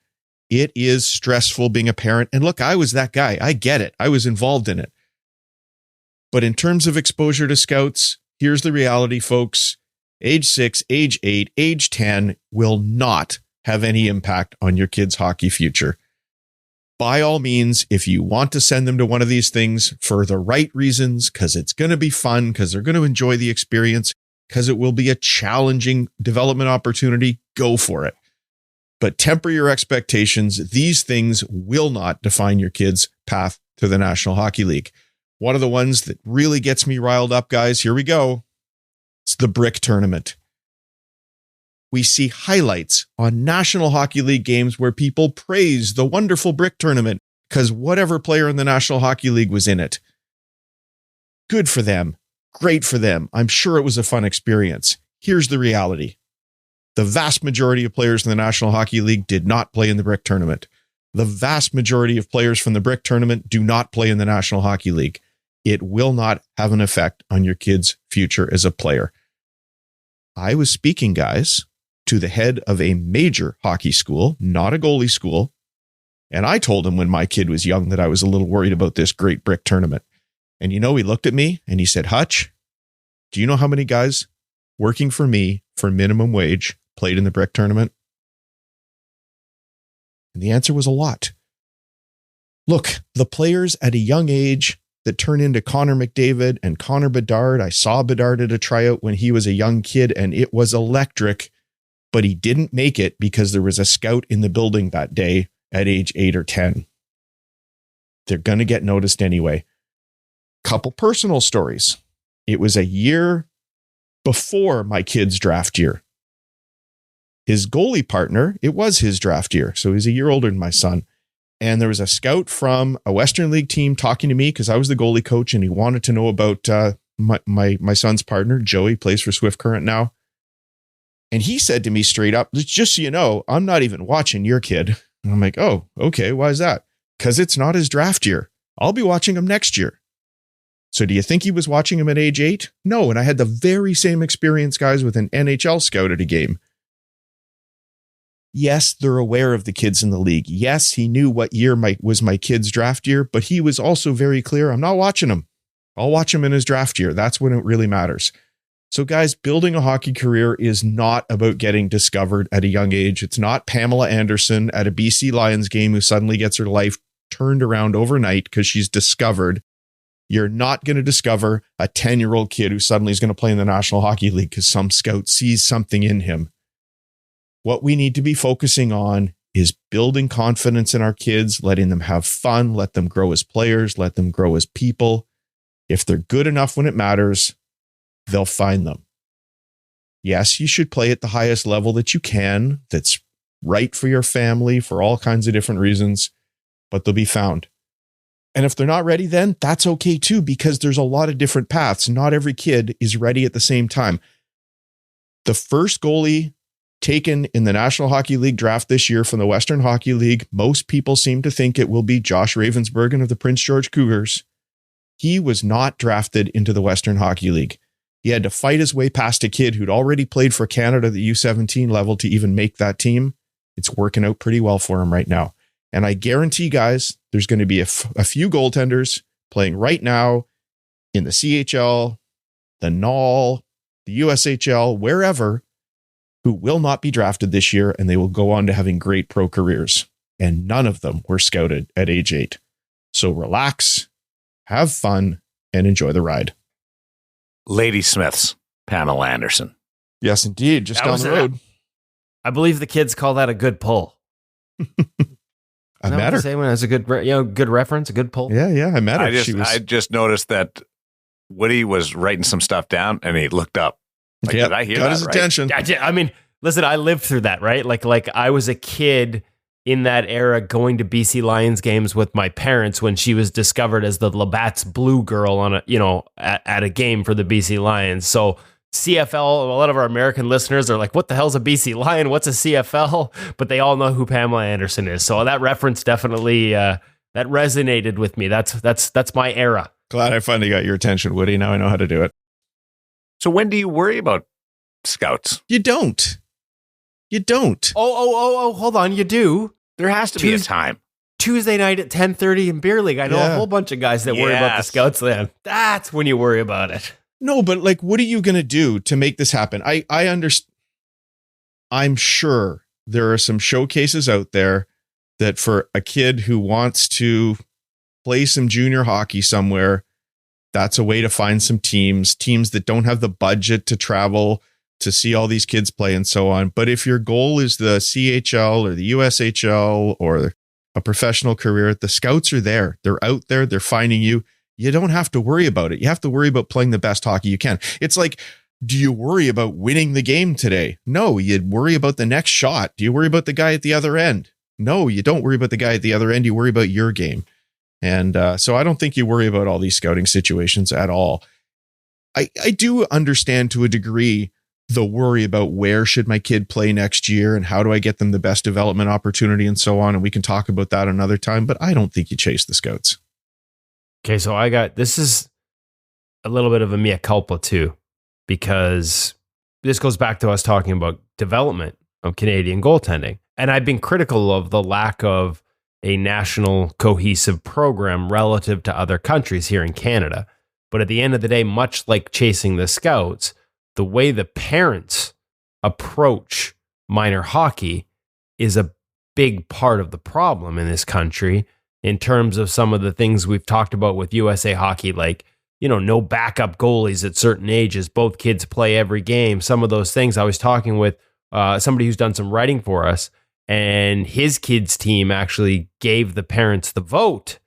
It is stressful being a parent. And look, I was that guy. I get it. I was involved in it. But in terms of exposure to scouts, here's the reality, folks. Age 6, age 8, age 10 will not have any impact on your kid's hockey future. By all means, if you want to send them to one of these things for the right reasons, because it's going to be fun, because they're going to enjoy the experience, because it will be a challenging development opportunity, go for it. But temper your expectations. These things will not define your kid's path to the National Hockey League. One of the ones that really gets me riled up, guys, here we go. It's the brick tournament. We see highlights on National Hockey League games where people praise the wonderful brick tournament because whatever player in the National Hockey League was in it. Good for them. Great for them. I'm sure it was a fun experience. Here's the reality. The vast majority of players in the National Hockey League did not play in the brick tournament. The vast majority of players from the brick tournament do not play in the National Hockey League. It will not have an effect on your kid's future as a player. I was speaking, guys, to the head of a major hockey school, not a goalie school. And I told him when my kid was young that I was a little worried about this Great Brick tournament. And he looked at me and he said, Hutch, do you know how many guys working for me for minimum wage played in the Brick tournament? And the answer was a lot. Look, the players at a young age that turn into Connor McDavid and Connor Bedard. I saw Bedard at a tryout when he was a young kid and it was electric, but he didn't make it because there was a scout in the building that day at age 8 or 10. They're going to get noticed anyway. Couple personal stories. It was a year before my kid's draft year. His goalie partner, it was his draft year. So he's a year older than my son. And there was a scout from a Western League team talking to me because I was the goalie coach and he wanted to know about my son's partner, Joey, plays for Swift Current now. And he said to me straight up, just so you know, I'm not even watching your kid. And I'm like, oh, okay. Why is that? Because it's not his draft year. I'll be watching him next year. So do you think he was watching him at age 8? No. And I had the very same experience, guys, with an NHL scout at a game. Yes, they're aware of the kids in the league. Yes, he knew what year was my kid's draft year, but he was also very clear. I'm not watching him. I'll watch him in his draft year. That's when it really matters. So guys, building a hockey career is not about getting discovered at a young age. It's not Pamela Anderson at a BC Lions game who suddenly gets her life turned around overnight because she's discovered. You're not going to discover a 10-year-old kid who suddenly is going to play in the National Hockey League because some scout sees something in him. What we need to be focusing on is building confidence in our kids, letting them have fun, let them grow as players, let them grow as people. If they're good enough when it matters, they'll find them. Yes, you should play at the highest level that you can, that's right for your family for all kinds of different reasons, but they'll be found. And if they're not ready, then that's okay too, because there's a lot of different paths. Not every kid is ready at the same time. The first goalie taken in the National Hockey League draft this year from the Western Hockey League, most people seem to think it will be Josh Ravensbergen of the Prince George Cougars. He was not drafted into the Western Hockey League. He had to fight his way past a kid who'd already played for Canada at the U17 level to even make that team. It's working out pretty well for him right now. And I guarantee, guys, there's going to be a few goaltenders playing right now in the CHL, the NAL, the USHL, wherever, who will not be drafted this year, and they will go on to having great pro careers. And none of them were scouted at age 8. So relax, have fun, and enjoy the ride. Lady Smith's Pamela Anderson. Yes, indeed. Just down the road. I believe the kids call that a good pull. I met her. Same one as a good, good reference, a good pull. Yeah, I met her. I just noticed that Woody was writing some stuff down, and he looked up. Like, did I hear got that his right? attention. I mean, listen, I lived through that, right? Like I was a kid in that era going to BC Lions games with my parents when she was discovered as the Labatt's Blue girl on at a game for the BC Lions. So CFL, a lot of our American listeners are like, what the hell's a BC Lion? What's a CFL? But they all know who Pamela Anderson is. So that reference definitely that resonated with me. That's my era. Glad I finally got your attention, Woody. Now I know how to do it. So when do you worry about scouts? You don't. Oh, hold on. You do. There has to be a time. Tuesday night at 10:30 in Beer League. I know a whole bunch of guys that worry about the scouts then. That's when you worry about it. No, but like, what are you going to do to make this happen? I understand. I'm sure there are some showcases out there that for a kid who wants to play some junior hockey somewhere, that's a way to find some teams that don't have the budget to travel to see all these kids play and so on. But if your goal is the CHL or the USHL or a professional career, the scouts are there. They're out there. They're finding you. You don't have to worry about it. You have to worry about playing the best hockey you can. It's like, do you worry about winning the game today? No, you worry about the next shot. Do you worry about the guy at the other end? No, you don't worry about the guy at the other end. You worry about your game. And so I don't think you worry about all these scouting situations at all. I do understand to a degree the worry about where should my kid play next year and how do I get them the best development opportunity and so on. And we can talk about that another time, but I don't think you chase the scouts. Okay, so this is a little bit of a mea culpa too, because this goes back to us talking about development of Canadian goaltending. And I've been critical of the lack of a national cohesive program relative to other countries here in Canada. But at the end of the day, much like chasing the scouts, the way the parents approach minor hockey is a big part of the problem in this country in terms of some of the things we've talked about with USA Hockey, like, no backup goalies at certain ages, both kids play every game, some of those things. I was talking with somebody who's done some writing for us, and his kids' team actually gave the parents the vote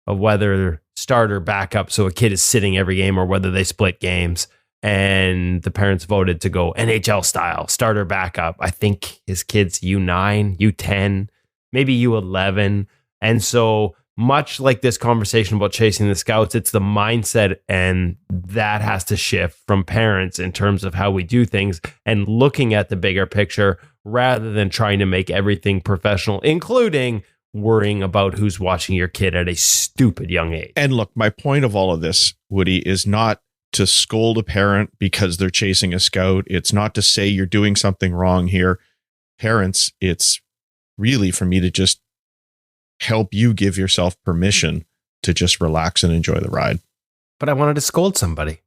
of whether starter backup, so a kid is sitting every game, or whether they split games. And the parents voted to go NHL style, starter backup. I think his kid's U9, U10, maybe U11. And so much like this conversation about chasing the scouts, it's the mindset, and that has to shift from parents in terms of how we do things and looking at the bigger picture rather than trying to make everything professional, including worrying about who's watching your kid at a stupid young age. And look, my point of all of this, Woody, is not to scold a parent because they're chasing a scout. It's not to say you're doing something wrong here. Parents, it's really for me to just help you give yourself permission to just relax and enjoy the ride. But I wanted to scold somebody.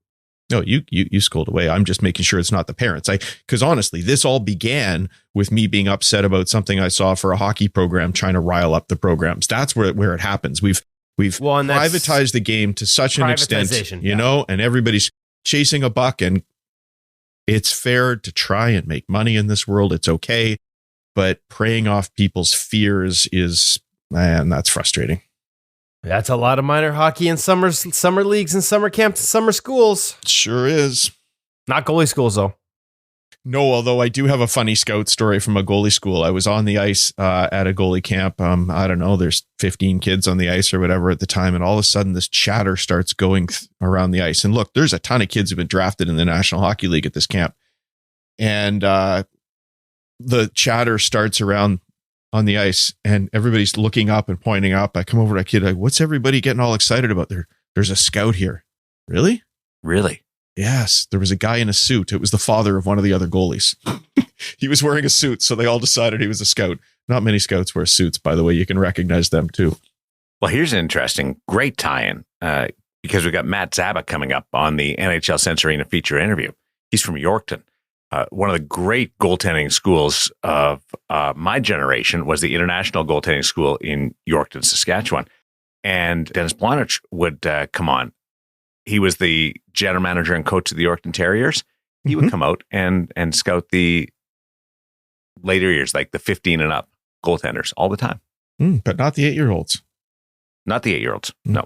No, you scold away. I'm just making sure it's not the parents. Because honestly, this all began with me being upset about something I saw for a hockey program trying to rile up the programs. That's where it happens. We've privatized the game to such an extent, you know, and everybody's chasing a buck, and it's fair to try and make money in this world. It's okay. But preying off people's fears that's frustrating. That's a lot of minor hockey and summer leagues and summer camps and summer schools. Sure is. Not goalie schools, though. No, although I do have a funny scout story from a goalie school. I was on the ice at a goalie camp. I don't know, there's 15 kids on the ice or whatever at the time. And all of a sudden this chatter starts going around the ice. And look, there's a ton of kids who've been drafted in the National Hockey League at this camp. And the chatter starts around on the ice, and everybody's looking up and pointing up. I come over to a kid, what's everybody getting all excited about? There's a scout here. Really? Really? Yes, there was a guy in a suit. It was the father of one of the other goalies. He was wearing a suit, so they all decided he was a scout. Not many scouts wear suits, by the way. You can recognize them too. Well, here's an interesting, great tie-in because we got Matt Zaba coming up on the NHL Sense Arena feature interview. He's from Yorkton. One of the great goaltending schools of my generation was the International Goaltending School in Yorkton, Saskatchewan. And Dennis Blonich would come on. He was the general manager and coach of the Yorkton Terriers. He would come out and scout the later years, like the 15 and up goaltenders all the time. But not the 8-year-olds. Not the 8-year-olds. No,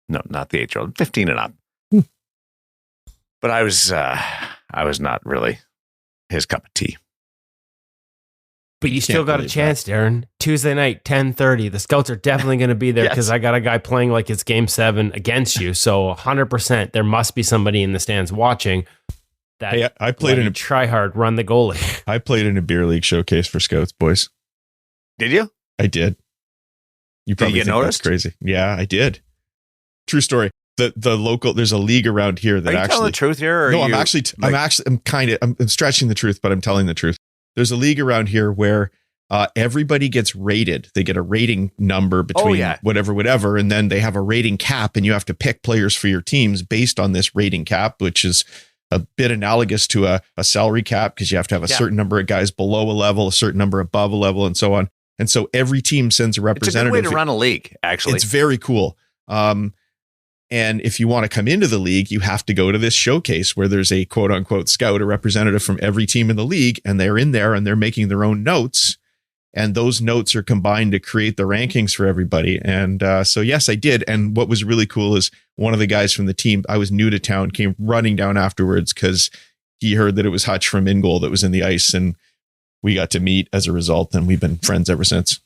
not the 8-year-old. 15 and up. But I was not really his cup of tea. But you still got a chance, Darren. Tuesday night, 10:30. The scouts are definitely going to be there because I got a guy playing like it's game 7 against you. So 100%, there must be somebody in the stands watching. That I played in a try hard, run the goalie. I played in a beer league showcase for scouts, boys. Did you? I did. You probably get noticed? That's crazy. Yeah, I did. True story. The local, there's a league around here that are you telling the truth here? Or no, I'm stretching the truth, but I'm telling the truth. There's a league around here where everybody gets rated. They get a rating number between whatever, and then they have a rating cap, and you have to pick players for your teams based on this rating cap, which is a bit analogous to a salary cap because you have to have a certain number of guys below a level, a certain number above a level, and so on. And so every team sends a representative. It's a good way to run a league, actually. It's very cool. And if you want to come into the league, you have to go to this showcase where there's a quote unquote scout, a representative from every team in the league, and they're in there and they're making their own notes. And those notes are combined to create the rankings for everybody. And so, yes, I did. And what was really cool is one of the guys from the team, I was new to town, came running down afterwards because he heard that it was Hutch from InGoal that was in the ice. And we got to meet as a result. And we've been friends ever since.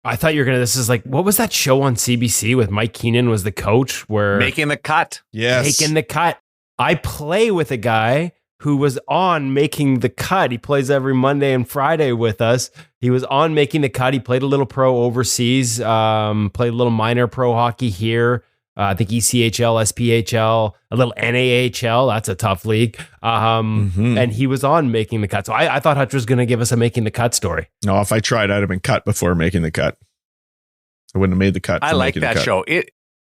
I thought you were going to, this is like, what was that show on CBC with Mike Keenan was the coach where Making the Cut. Yes. Making the Cut. I play with a guy who was on Making the Cut. He plays every Monday and Friday with us. He was on Making the Cut. He played a little pro overseas, played a little minor pro hockey here. I think ECHL, SPHL, a little NAHL. That's a tough league. And he was on Making the Cut. So I thought Hutch was going to give us a Making the Cut story. No, if I tried, I'd have been cut before making the cut. I wouldn't have made the cut. I like that show.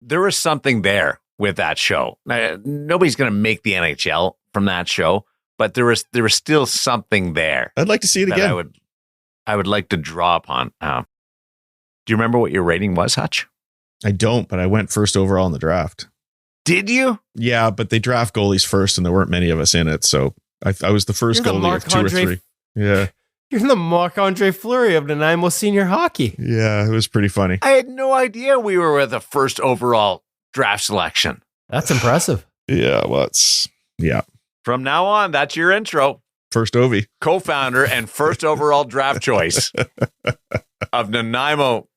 There was something there with that show. Nobody's going to make the NHL from that show, but there was still something there. I'd like to see it again. I would like to draw upon. Do you remember what your rating was, Hutch? I don't, but I went first overall in the draft. Did you? Yeah, but they draft goalies first, and there weren't many of us in it, so I was the first goalie of 2 or 3. Yeah. You're the Marc-Andre Fleury of Nanaimo Senior Hockey. Yeah, it was pretty funny. I had no idea we were with the first overall draft selection. That's impressive. Yeah, well, From now on, that's your intro. First Ovi. Co-founder and first overall draft choice of Nanaimo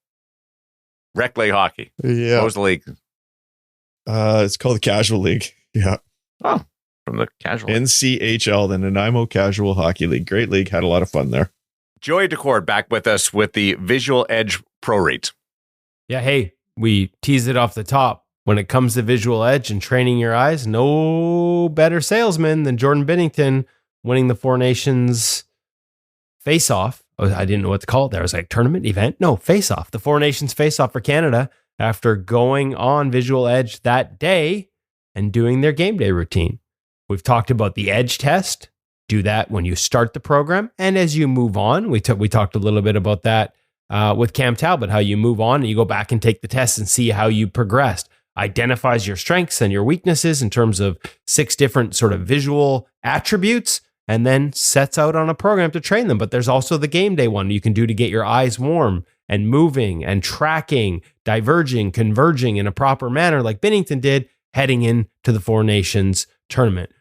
Rec League Hockey. Yeah. What was the league? It's called the Casual League. Yeah. Oh, from the Casual League. NCHL, the Nanaimo Casual Hockey League. Great league. Had a lot of fun there. Joey Decord back with us with the Visual Edge Pro Reads. Yeah, hey, we teased it off the top. When it comes to Visual Edge and training your eyes, no better salesman than Jordan Binnington winning the Four Nations face-off. Oh, I didn't know what to call it there. I was like, tournament, event? No, face-off. The Four Nations face-off for Canada after going on Visual Edge that day and doing their game day routine. We've talked about the Edge test. Do that when you start the program. And as you move on, we talked a little bit about that with Cam Talbot, how you move on and you go back and take the test and see how you progressed. Identifies your strengths and your weaknesses in terms of 6 different sort of visual attributes, and then sets out on a program to train them. But there's also the game day one you can do to get your eyes warm and moving and tracking, diverging, converging in a proper manner like Binnington did heading into the Four Nations tournament.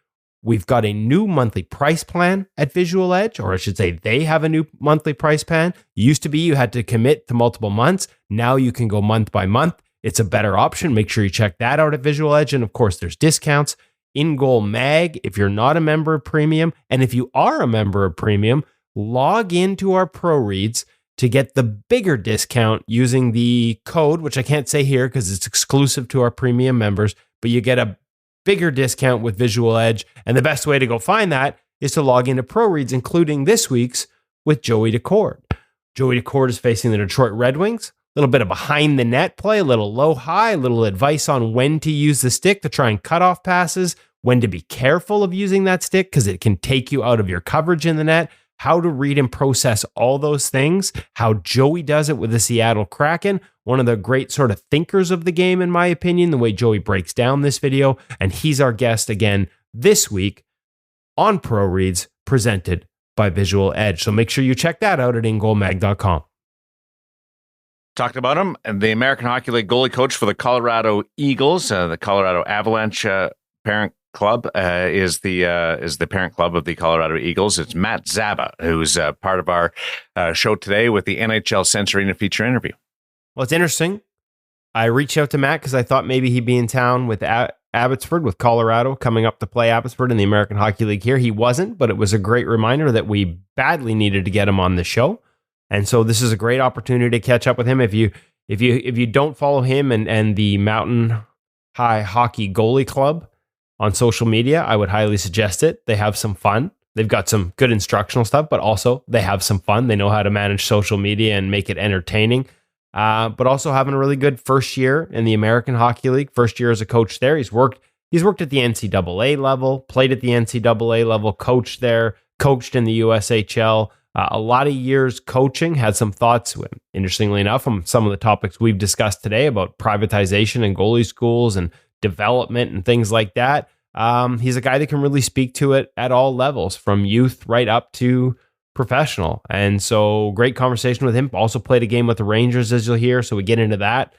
We've got a new monthly price plan at Visual Edge, or I should say they have a new monthly price plan. Used to be you had to commit to multiple months. Now you can go month by month. It's a better option. Make sure you check that out at Visual Edge. And of course, there's discounts. InGoal Mag, if you're not a member of Premium, and if you are a member of Premium, log into our Pro Reads to get the bigger discount using the code, which I can't say here because it's exclusive to our Premium members, but you get a bigger discount with Visual Edge. And the best way to go find that is to log into Pro Reads, including this week's with Joey Decord. Joey Decord is facing the Detroit Red Wings. A little bit of behind the net play, a little low high, a little advice on when to use the stick to try and cut off passes, when to be careful of using that stick because it can take you out of your coverage in the net, how to read and process all those things, how Joey does it with the Seattle Kraken, one of the great sort of thinkers of the game, in my opinion, the way Joey breaks down this video. And he's our guest again this week on Pro Reads, presented by Visual Edge. So make sure you check that out at ingoalmag.com. Talked about him, and the American Hockey League goalie coach for the Colorado Eagles, the Colorado Avalanche parent club is the parent club of the Colorado Eagles. It's Matt Zaba, who's part of our show today with the NHL Sense Arena feature interview. Well, it's interesting. I reached out to Matt because I thought maybe he'd be in town with Abbotsford, with Colorado coming up to play Abbotsford in the American Hockey League here. He wasn't, but it was a great reminder that we badly needed to get him on the show. And so this is a great opportunity to catch up with him. If you don't follow him and the Mountain High Hockey Goalie Club on social media, I would highly suggest it. They have some fun. They've got some good instructional stuff, but also they have some fun. They know how to manage social media and make it entertaining. But also having a really good first year in the American Hockey League. First year as a coach there. He's worked at the NCAA level, played at the NCAA level, coached there, coached in the USHL. A lot of years coaching, had some thoughts, interestingly enough, on some of the topics we've discussed today about privatization and goalie schools and development and things like that. He's a guy that can really speak to it at all levels, from youth right up to professional. And so great conversation with him. Also played a game with the Rangers, as you'll hear. So we get into that,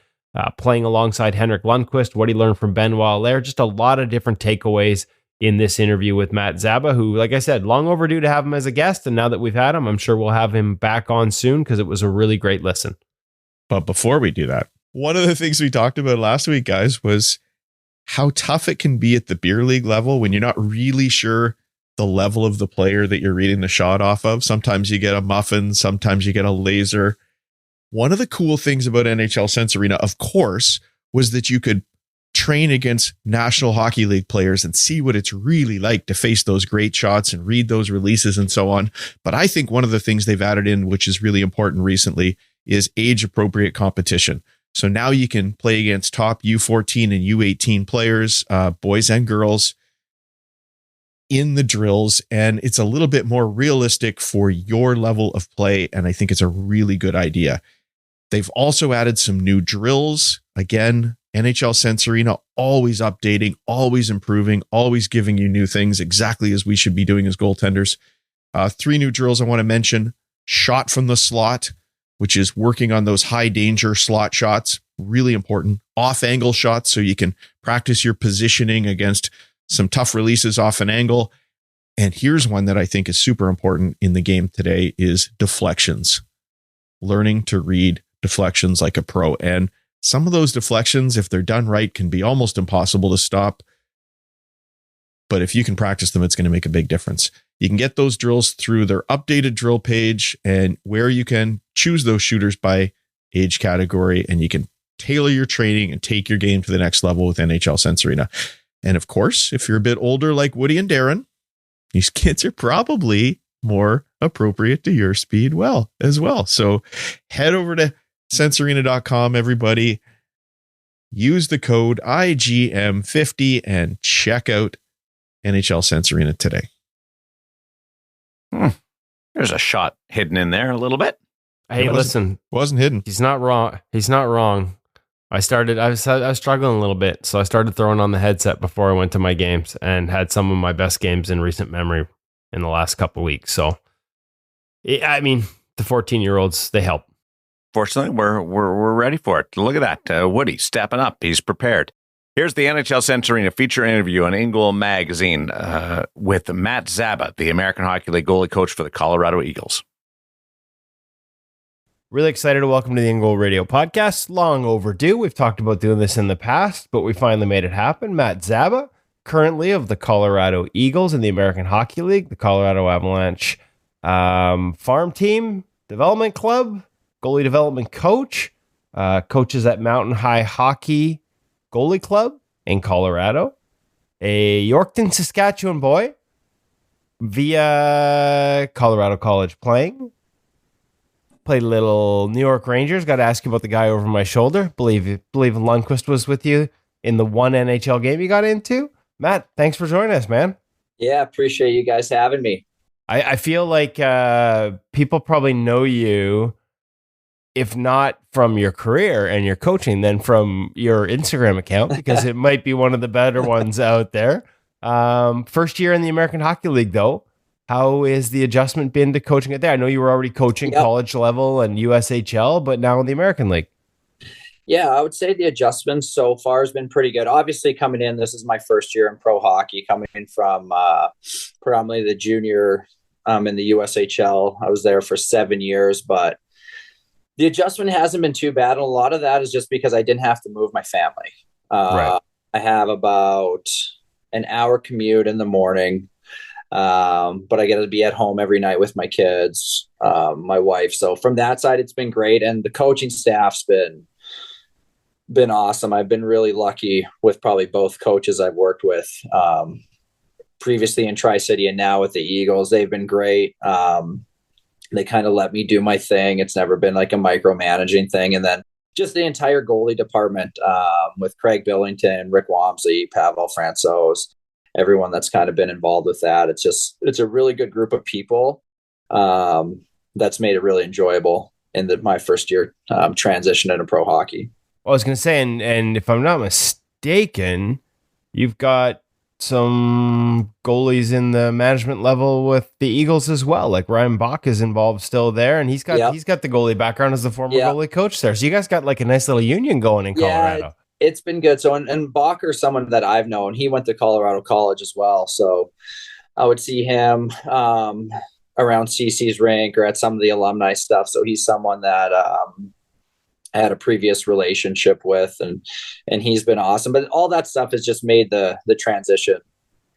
playing alongside Henrik Lundqvist, what he learned from Benoit Allaire, just a lot of different takeaways in this interview with Matt Zaba, who, like I said, long overdue to have him as a guest. And now that we've had him, I'm sure we'll have him back on soon because it was a really great listen. But before we do that, one of the things we talked about last week, guys, was how tough it can be at the beer league level when you're not really sure the level of the player that you're reading the shot off of. Sometimes you get a muffin, sometimes you get a laser. One of the cool things about NHL Sense Arena, of course, was that you could train against National Hockey League players and see what it's really like to face those great shots and read those releases and so on. But I think one of the things they've added in, which is really important recently, is age appropriate competition. So now you can play against top U14 and U18 players, boys and girls, in the drills. And it's a little bit more realistic for your level of play. And I think it's a really good idea. They've also added some new drills. Again, NHL Sense Arena, always updating, always improving, always giving you new things, exactly as we should be doing as goaltenders. 3 new drills I want to mention. Shot from the slot, which is working on those high danger slot shots. Really important. Off angle shots, so you can practice your positioning against some tough releases off an angle. And here's one that I think is super important in the game today is deflections. Learning to read deflections like a pro. And some of those deflections, if they're done right, can be almost impossible to stop. But if you can practice them, it's going to make a big difference. You can get those drills through their updated drill page, and where you can choose those shooters by age category, and you can tailor your training and take your game to the next level with NHL Sense Arena. And of course, if you're a bit older like Woody and Darren, these kids are probably more appropriate to your speed as well. So head over to sensearena.com, everybody. Use the code IGM50 and check out NHL Sense Arena today. There's a shot hidden in there a little bit. Hey, listen, wasn't hidden. He's not wrong. He's not wrong. I was struggling a little bit, so I started throwing on the headset before I went to my games and had some of my best games in recent memory in the last couple of weeks. So, I mean, the 14-year-olds, they help. Fortunately, we're ready for it. Look at that. Woody stepping up. He's prepared. Here's the NHL Sense Arena feature interview on InGoal magazine with Matt Zaba, the American Hockey League goalie coach for the Colorado Eagles. Really excited to welcome to the InGoal Radio podcast. Long overdue. We've talked about doing this in the past, but we finally made it happen. Matt Zaba, currently of the Colorado Eagles in the American Hockey League, the Colorado Avalanche farm team, development club, goalie development coach, coaches at Mountain High Hockey Goalie Club in Colorado, a Yorkton, Saskatchewan boy via Colorado College playing. Played a little New York Rangers. Got to ask you about the guy over my shoulder. Believe Lundqvist was with you in the one NHL game you got into. Matt, thanks for joining us, man. Yeah, appreciate you guys having me. I feel like people probably know you, if not from your career and your coaching, then from your Instagram account, because it might be one of the better ones out there. First year in the American Hockey League, though. How is the adjustment been to coaching it there? I know you were already coaching college level and USHL, but now in the American League. Yeah, I would say the adjustment so far has been pretty good. Obviously, coming in, this is my first year in pro hockey, coming in from predominantly the junior in the USHL. I was there for 7 years, but the adjustment hasn't been too bad. And a lot of that is just because I didn't have to move my family. Right. I have about an hour commute in the morning. But I get to be at home every night with my kids, my wife. So from that side, it's been great. And the coaching staff's been awesome. I've been really lucky with probably both coaches I've worked with, previously in Tri-City and now with the Eagles. They've been great. They kind of let me do my thing. It's never been like a micromanaging thing. And then just the entire goalie department, with Craig Billington, Rick Wamsley, Pavel Francouz, everyone that's kind of been involved with that. It's a really good group of people that's made it really enjoyable in my first year transition into pro hockey. Well, I was going to say, and if I'm not mistaken, you've got some goalies in the management level with the Eagles as well. Like Ryan Bach is involved still there, and he's got the goalie background as the former goalie coach there. So you guys got like a nice little union going in Colorado. It's been good. So, and Bacher's someone that I've known. He went to Colorado College as well. So I would see him around CC's rink or at some of the alumni stuff. So he's someone that I had a previous relationship with, and he's been awesome. But all that stuff has just made the transition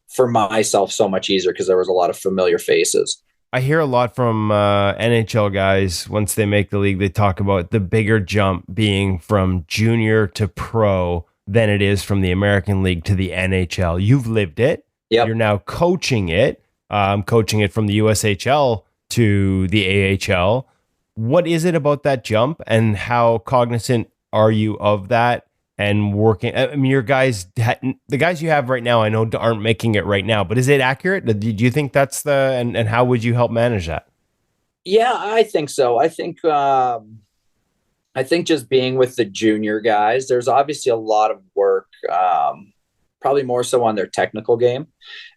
for myself so much easier because there was a lot of familiar faces. I hear a lot from NHL guys, once they make the league, they talk about the bigger jump being from junior to pro than it is from the American League to the NHL. You've lived it. Yep. You're now coaching it, coaching it from the USHL to the AHL. What is it about that jump, and how cognizant are you of that and working? I mean, the guys you have right now, I know aren't making it right now, but is it accurate? Do you think that's and how would you help manage that? Yeah, I think so. I think just being with the junior guys, there's obviously a lot of work, probably more so on their technical game,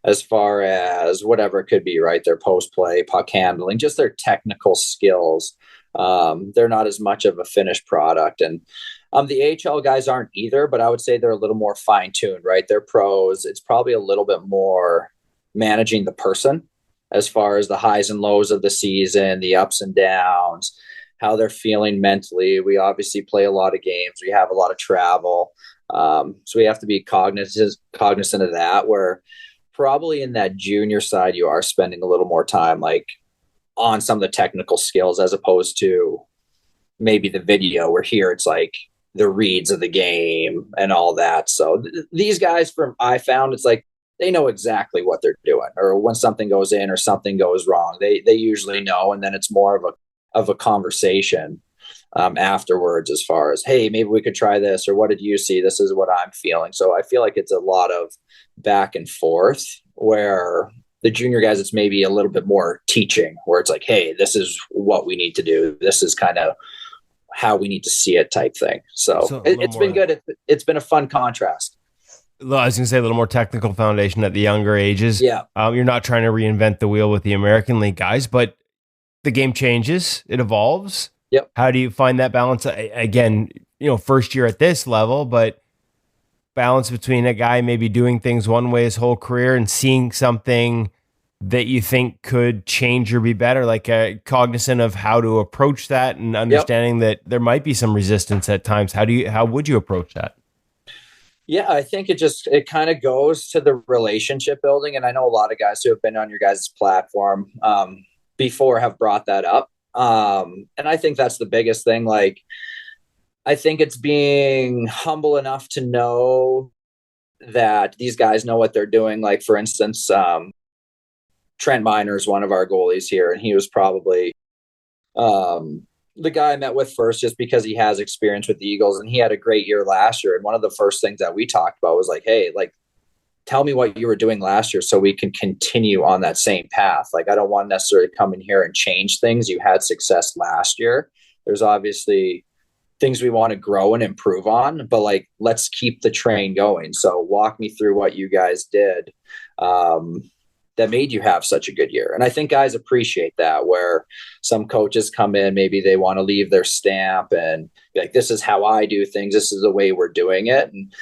as far as whatever it could be, right? Their post play, puck handling, just their technical skills. They're not as much of a finished product. And the AHL guys aren't either, but I would say they're a little more fine tuned, right? They're pros. It's probably a little bit more managing the person as far as the highs and lows of the season, the ups and downs, how they're feeling mentally. We obviously play a lot of games. We have a lot of travel. So we have to be cognizant of that, where probably in that junior side, you are spending a little more time like on some of the technical skills, as opposed to maybe the video, where here it's like the reads of the game and all that. So these guys I found it's like, they know exactly what they're doing, or when something goes in or something goes wrong, they usually know. And then it's more of a conversation afterwards, as far as, hey, maybe we could try this, or what did you see? This is what I'm feeling. So I feel like it's a lot of back and forth, where the junior guys, it's maybe a little bit more teaching, where it's like, hey, this is what we need to do. This is kind of how we need to see it, type thing. So it's been good. It's been a fun contrast. I was going to say a little more technical foundation at the younger ages. Yeah. You're not trying to reinvent the wheel with the American League guys, but the game changes, it evolves. Yep. How do you find that balance? Again, first year at this level, but balance between a guy maybe doing things one way his whole career and seeing something that you think could change or be better, like cognizant of how to approach that, and understanding that there might be some resistance at times. How would you approach that? Yeah, I think it kind of goes to the relationship building. And I know a lot of guys who have been on your guys' platform before have brought that up. And I think that's the biggest thing. Like, I think it's being humble enough to know that these guys know what they're doing. Like, for instance, Trent Miner is one of our goalies here, and he was probably the guy I met with first, just because he has experience with the Eagles, and he had a great year last year. And one of the first things that we talked about was like, hey, like, tell me what you were doing last year so we can continue on that same path. Like, I don't want to necessarily come in here and change things. You had success last year. There's obviously things we want to grow and improve on, but like, let's keep the train going. So walk me through what you guys did that made you have such a good year. And I think guys appreciate that, where some coaches come in, maybe they want to leave their stamp and be like, this is how I do things. This is the way we're doing it. And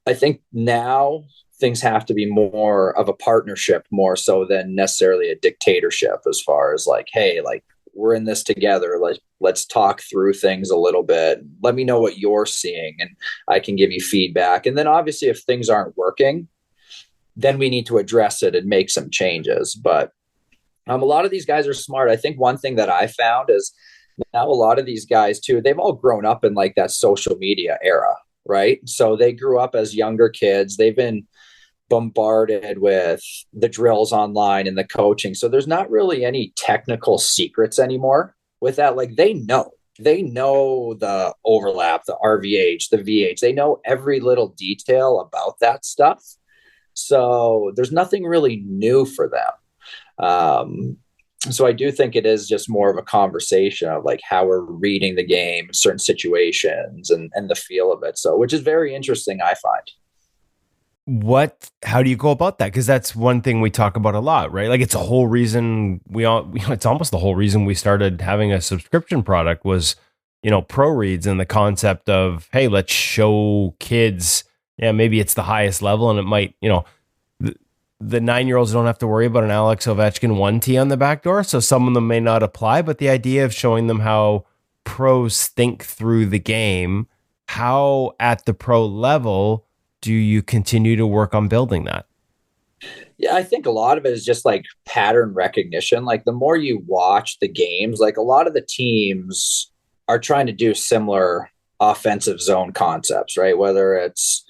I think now things have to be more of a partnership, more so than necessarily a dictatorship, as far as like, hey, like, we're in this together. Let's talk through things a little bit. Let me know what you're seeing, and I can give you feedback. And then obviously if things aren't working, then we need to address it and make some changes. But a lot of these guys are smart. I think one thing that I found is now a lot of these guys too, they've all grown up in like that social media era, right? So they grew up as younger kids. They've been bombarded with the drills online and the coaching. So there's not really any technical secrets anymore with that. Like, they know the overlap, the RVH, the VH, they know every little detail about that stuff. So there's nothing really new for them. So I do think it is just more of a conversation of like how we're reading the game, certain situations, and the feel of it. So, which is very interesting, I find. How do you go about that? Because that's one thing we talk about a lot, right? Like, it's a whole reason it's almost the whole reason we started having a subscription product was, pro reads, and the concept of, hey, let's show kids, maybe it's the highest level, and it might, the 9-year-olds don't have to worry about an Alex Ovechkin 1T on the back door. So some of them may not apply, but the idea of showing them how pros think through the game, how at the pro level do you continue to work on building that? Yeah, I think a lot of it is just like pattern recognition. Like, the more you watch the games, like, a lot of the teams are trying to do similar offensive zone concepts, right? Whether it's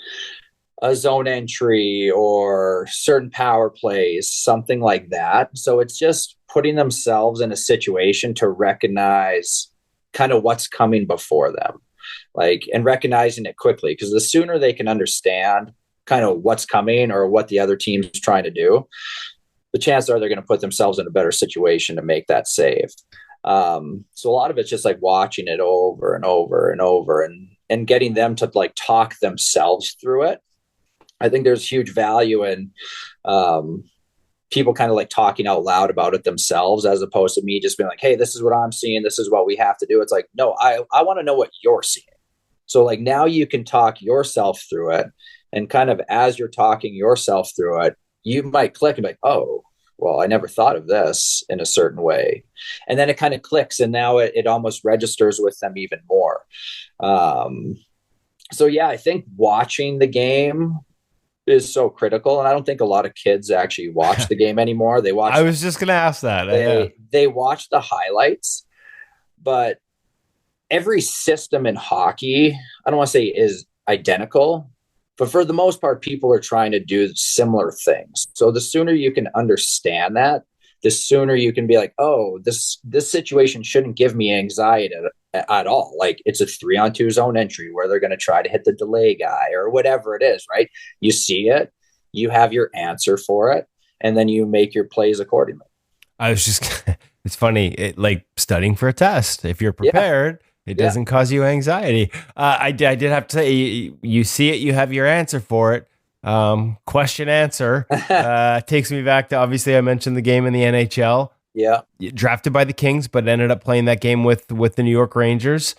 a zone entry or certain power plays, something like that. So it's just putting themselves in a situation to recognize kind of what's coming before them, like, and recognizing it quickly, because the sooner they can understand kind of what's coming or what the other team's trying to do, the chances are they're going to put themselves in a better situation to make that save. So a lot of it's just like watching it over and over and over and getting them to like talk themselves through it. I think there's huge value in people kind of like talking out loud about it themselves, as opposed to me just being like, hey, this is what I'm seeing. This is what we have to do. It's like, no, I want to know what you're seeing. So like now you can talk yourself through it, and kind of as you're talking yourself through it, you might click and be like, oh, well, I never thought of this in a certain way. And then it kind of clicks, and now it almost registers with them even more. So yeah, I think watching the game is so critical. And I don't think a lot of kids actually watch the game anymore. They watch. I was just going to ask that. They watch the highlights, but every system in hockey, I don't want to say is identical, but for the most part, people are trying to do similar things. So the sooner you can understand that, the sooner you can be like, oh, this situation shouldn't give me anxiety at all. Like, it's a 3-on-2 zone entry where they're going to try to hit the delay guy or whatever it is, right? You see it, you have your answer for it, and then you make your plays accordingly. I was just, it's funny, like studying for a test. If you're prepared, it doesn't cause you anxiety. I did have to say, you see it, you have your answer for it. Question answer takes me back to, obviously I mentioned the game in the NHL. Yeah. Drafted by the Kings, but ended up playing that game with the New York Rangers.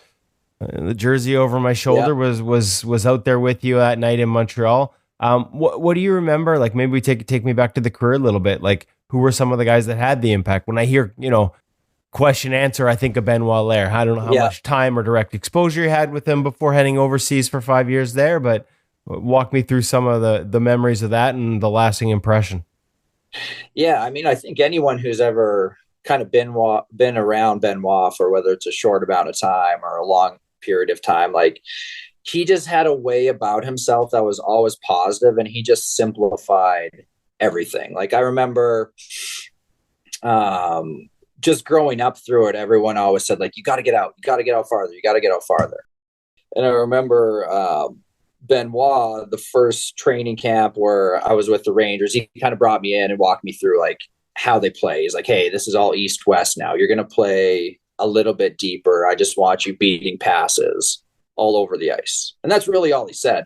The jersey over my shoulder was out there with you that night in Montreal. What do you remember? Like, maybe we take me back to the career a little bit. Like, who were some of the guys that had the impact? When I hear, question answer, I think of Benoit Lair. I don't know how much time or direct exposure you had with him before heading overseas for 5 years there, but walk me through some of the memories of that and the lasting impression. Yeah, I mean, I think anyone who's ever kind of been around Benoit for whether it's a short amount of time or a long period of time, like, he just had a way about himself that was always positive, and he just simplified everything. Like, I remember just growing up through it, everyone always said, like, you got to get out farther. You got to get out farther. And I remember Benoit, the first training camp where I was with the Rangers, he kind of brought me in and walked me through like how they play. He's like, hey, this is all east-west now. You're going to play a little bit deeper. I just want you beating passes all over the ice. And that's really all he said.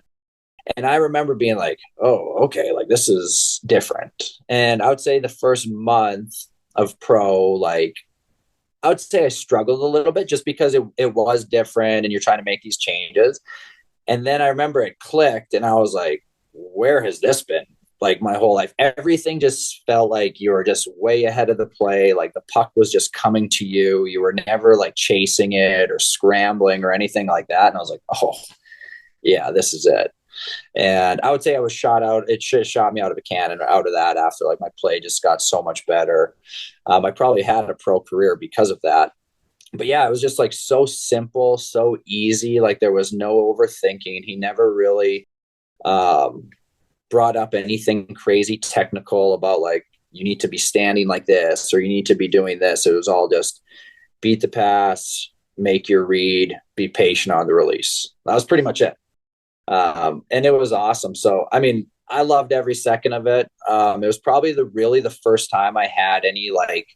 And I remember being like, oh, okay, like, this is different. And I would say the first month of pro, like, I would say I struggled a little bit just because it was different and you're trying to make these changes. And then I remember it clicked and I was like, where has this been? Like, my whole life, everything just felt like you were just way ahead of the play. Like, the puck was just coming to you. You were never like chasing it or scrambling or anything like that. And I was like, oh yeah, this is it. And I would say I was shot out. It should have shot me out of a cannon out of that after, like, my play just got so much better. I probably had a pro career because of that. But yeah, it was just like so simple, so easy. Like, there was no overthinking. He never really brought up anything crazy technical about like, you need to be standing like this or you need to be doing this. It was all just beat the pass, make your read, be patient on the release. That was pretty much it. And it was awesome. So, I mean, I loved every second of it. It was probably the first time I had any, like,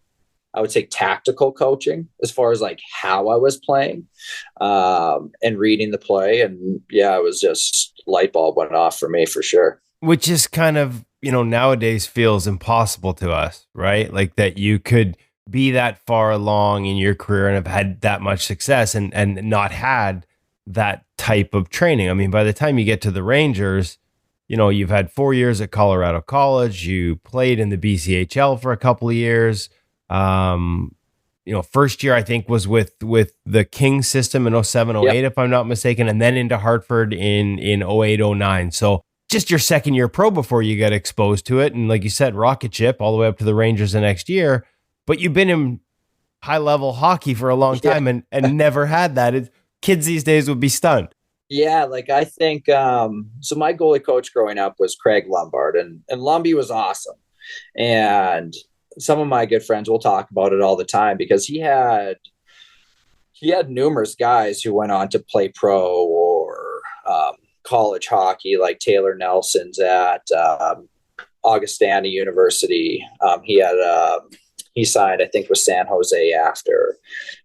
I would say tactical coaching as far as like how I was playing, and reading the play. And yeah, it was just light bulb went off for me for sure. Which is kind of, nowadays feels impossible to us, right? Like, that you could be that far along in your career and have had that much success and not had that type of training. I mean, by the time you get to the Rangers, you've had 4 years at Colorado College, you played in the BCHL for a couple of years. First year I think was with the King system in 07-08, if I'm not mistaken, and then into Hartford in 08-09. So just your second year pro before you get exposed to it. And like you said, rocket ship all the way up to the Rangers the next year, but you've been in high level hockey for a long time and never had that. kids these days would be stunned. Yeah, like I think so my goalie coach growing up was Craig Lombard, and Lumby was awesome. And some of my good friends will talk about it all the time because he had numerous guys who went on to play pro or college hockey, like Taylor Nelson's at Augustana University. He signed, I think, with San Jose after.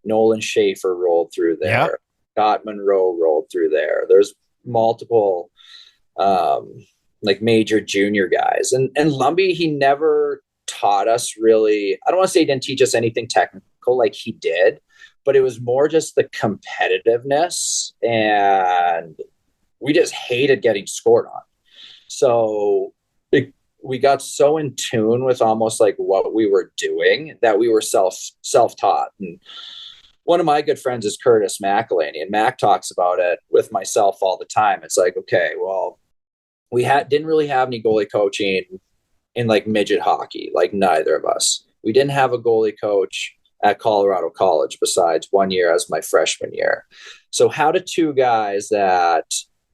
Nolan Schaefer rolled through there. Yep. Scott Monroe rolled through there. There's multiple like major junior guys. And Lumby, he never taught us really. I don't want to say he didn't teach us anything technical like he did, but it was more just the competitiveness, and we just hated getting scored on. So we got so in tune with almost like what we were doing that we were self-taught. And one of my good friends is Curtis McElhaney, and Mac talks about it with myself all the time. It's like, okay, well, we didn't really have any goalie coaching in like midget hockey, like neither of us. We didn't have a goalie coach at Colorado College besides 1 year as my freshman year. So how did two guys that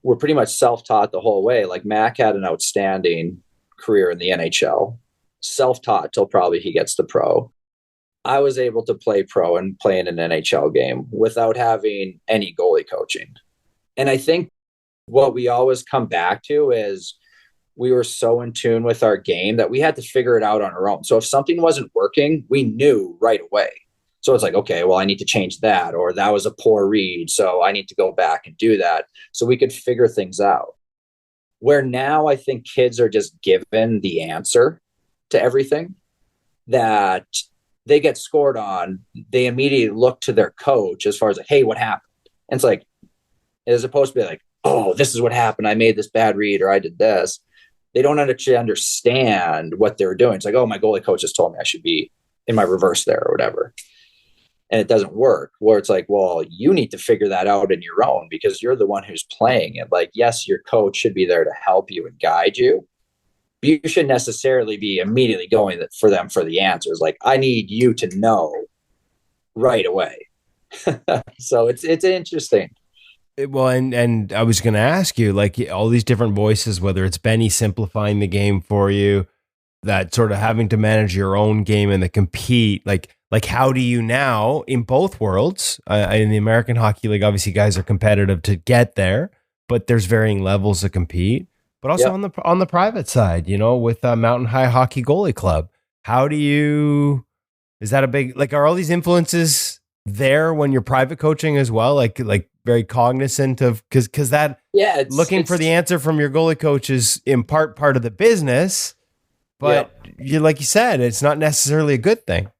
were pretty much self-taught the whole way, like Mac had an outstanding career in the NHL, self-taught till probably he gets to pro. I was able to play pro and play in an NHL game without having any goalie coaching. And I think what we always come back to is we were so in tune with our game that we had to figure it out on our own. So if something wasn't working, we knew right away. So it's like, okay, well, I need to change that, or that was a poor read, so I need to go back and do that. So we could figure things out. Where now I think kids are just given the answer to everything, that they get scored on, they immediately look to their coach as far as like, hey, what happened? And it's like, as opposed to be like, oh, this is what happened. I made this bad read, or I did this. They don't actually understand what they're doing. It's like, oh, my goalie coach just told me I should be in my reverse there or whatever. And it doesn't work, where it's like, well, you need to figure that out in your own because you're the one who's playing it. Like, yes, your coach should be there to help you and guide you. But you shouldn't necessarily be immediately going for them for the answers. Like, I need you to know right away. So it's interesting. Well, and I was going to ask you, like, all these different voices, whether it's Benny simplifying the game for you, that sort of having to manage your own game and the compete, like how do you now in both worlds? In the American Hockey League, obviously guys are competitive to get there, but there's varying levels of compete. But also on the private side, you know, with Mountain High Hockey Goalie Club, is that a big, like, are all these influences there when you're private coaching as well? Like very cognizant of, because that, looking for the answer from your goalie coach is in part of the business, but like you said, it's not necessarily a good thing.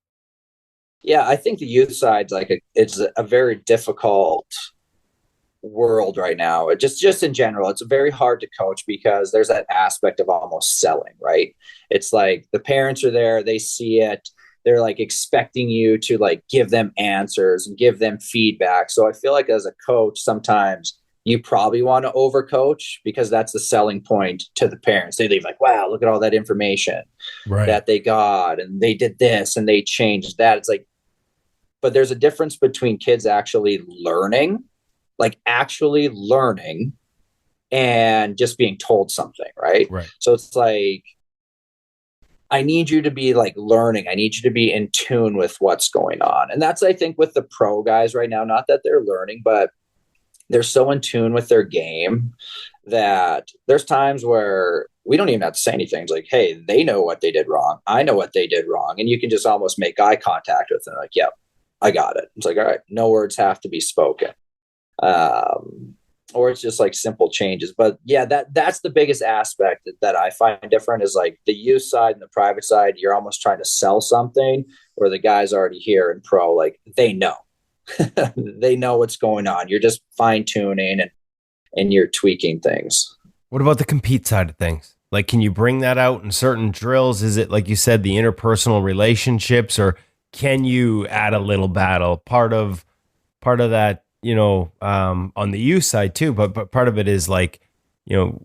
Yeah, I think the youth side's it's a very difficult world right now. Just in general, it's very hard to coach because there's that aspect of almost selling, right? It's like the parents are there, they see it, they're like expecting you to like give them answers and give them feedback. So I feel like as a coach, sometimes you probably want to overcoach because that's the selling point to the parents. They leave like, wow, look at all that information that they got, and they did this and they changed that. It's like, but there's a difference between kids actually learning and just being told something, right? So it's like, I need you to be like learning. I need you to be in tune with what's going on. And that's, I think, with the pro guys right now, not that they're learning, but they're so in tune with their game that there's times where we don't even have to say anything. It's like, hey, they know what they did wrong. I know what they did wrong. And you can just almost make eye contact with them. Like, yep, I got it. It's like, all right, no words have to be spoken. Or it's just like simple changes. But yeah, that's the biggest aspect that I find different is like the youth side and the private side. You're almost trying to sell something where the guys already here in pro, like they know, they know what's going on. You're just fine tuning and you're tweaking things. What about the compete side of things? Like, can you bring that out in certain drills? Is it, like you said, the interpersonal relationships, or can you add a little battle? Part of that, you know, on the youth side too, but part of it is like, you know,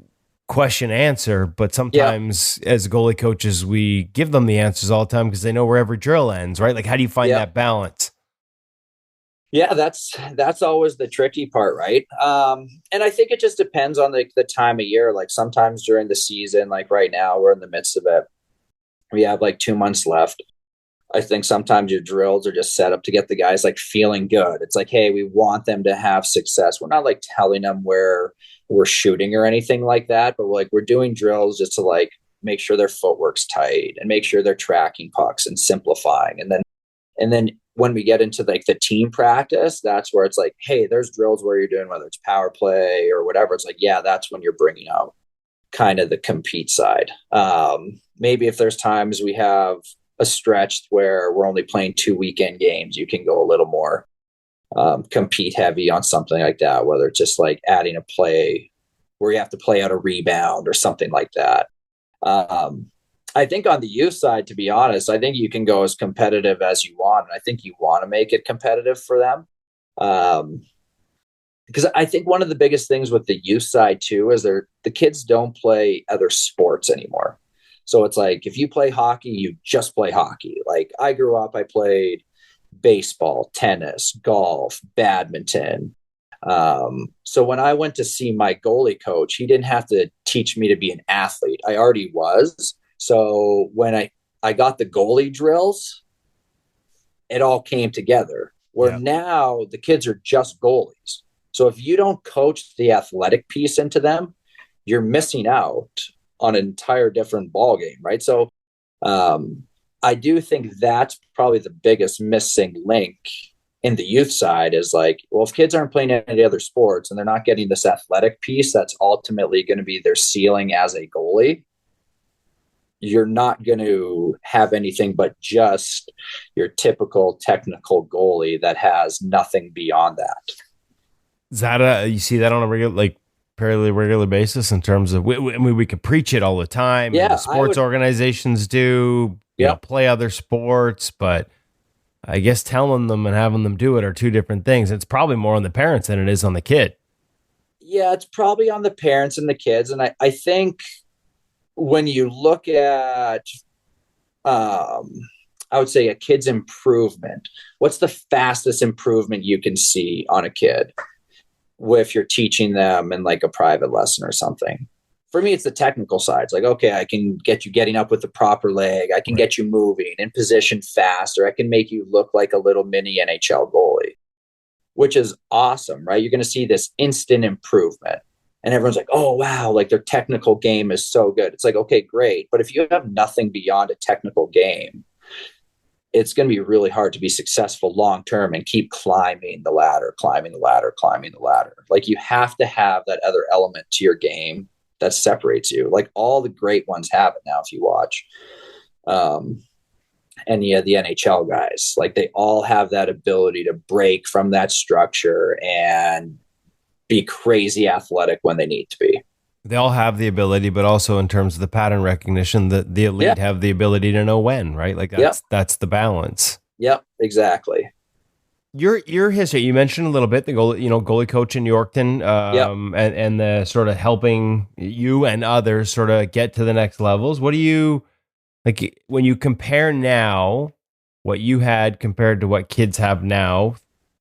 question answer. But sometimes as goalie coaches, we give them the answers all the time because they know where every drill ends, right? Like, how do you find that balance? Yeah, that's always the tricky part, right? And I think it just depends on the time of year. Like sometimes during the season, like right now, we're in the midst of it. We have like 2 months left. I think sometimes your drills are just set up to get the guys like feeling good. It's like, hey, we want them to have success. We're not like telling them where we're shooting or anything like that, but we're doing drills just to like make sure their footwork's tight and make sure they're tracking pucks and simplifying. And then when we get into like the team practice, that's where it's like, hey, there's drills where you're doing, whether it's power play or whatever. It's like, yeah, that's when you're bringing out kind of the compete side. Maybe if there's times we have a stretch where we're only playing 2 weekend games, you can go a little more compete heavy on something like that, whether it's just like adding a play where you have to play out a rebound or something like that. I think on the youth side, to be honest, I think you can go as competitive as you want. And I think you want to make it competitive for them. Because I think one of the biggest things with the youth side too is the kids don't play other sports anymore. So it's like, if you play hockey, you just play hockey. Like I grew up, I played baseball, tennis, golf, badminton. So when I went to see my goalie coach, he didn't have to teach me to be an athlete. I already was. So when I got the goalie drills, it all came together. Where now the kids are just goalies. So if you don't coach the athletic piece into them, you're missing out on an entire different ball game, right? So I do think that's probably the biggest missing link in the youth side is like, well, if kids aren't playing any other sports and they're not getting this athletic piece that's ultimately going to be their ceiling as a goalie, you're not going to have anything but just your typical technical goalie that has nothing beyond that. Zada, you see that on a fairly regular basis in terms of, we could preach it all the time. Yeah, the sports organizations do, you know, play other sports, but I guess telling them and having them do it are two different things. It's probably more on the parents than it is on the kid. Yeah, it's probably on the parents and the kids. And I think when you look at, I would say a kid's improvement, what's the fastest improvement you can see on a kid if you're teaching them in like a private lesson or something? For me, it's the technical side. It's like, okay, I can get you getting up with the proper leg. I can get you moving in position faster. I can make you look like a little mini NHL goalie, which is awesome, right? You're going to see this instant improvement. And everyone's like, oh, wow, like their technical game is so good. It's like, okay, great. But if you have nothing beyond a technical game, it's going to be really hard to be successful long-term and keep climbing the ladder. Like you have to have that other element to your game that separates you. Like all the great ones have it now, if you watch. And yeah, the NHL guys, like they all have that ability to break from that structure and be crazy athletic when they need to be. They all have the ability, but also in terms of the pattern recognition, the elite have the ability to know when, right? Like that's the balance. Yep, exactly. Your history, you mentioned a little bit, the goalie coach in Yorkton, and the sort of helping you and others sort of get to the next levels. What do you, like when you compare now what you had compared to what kids have now,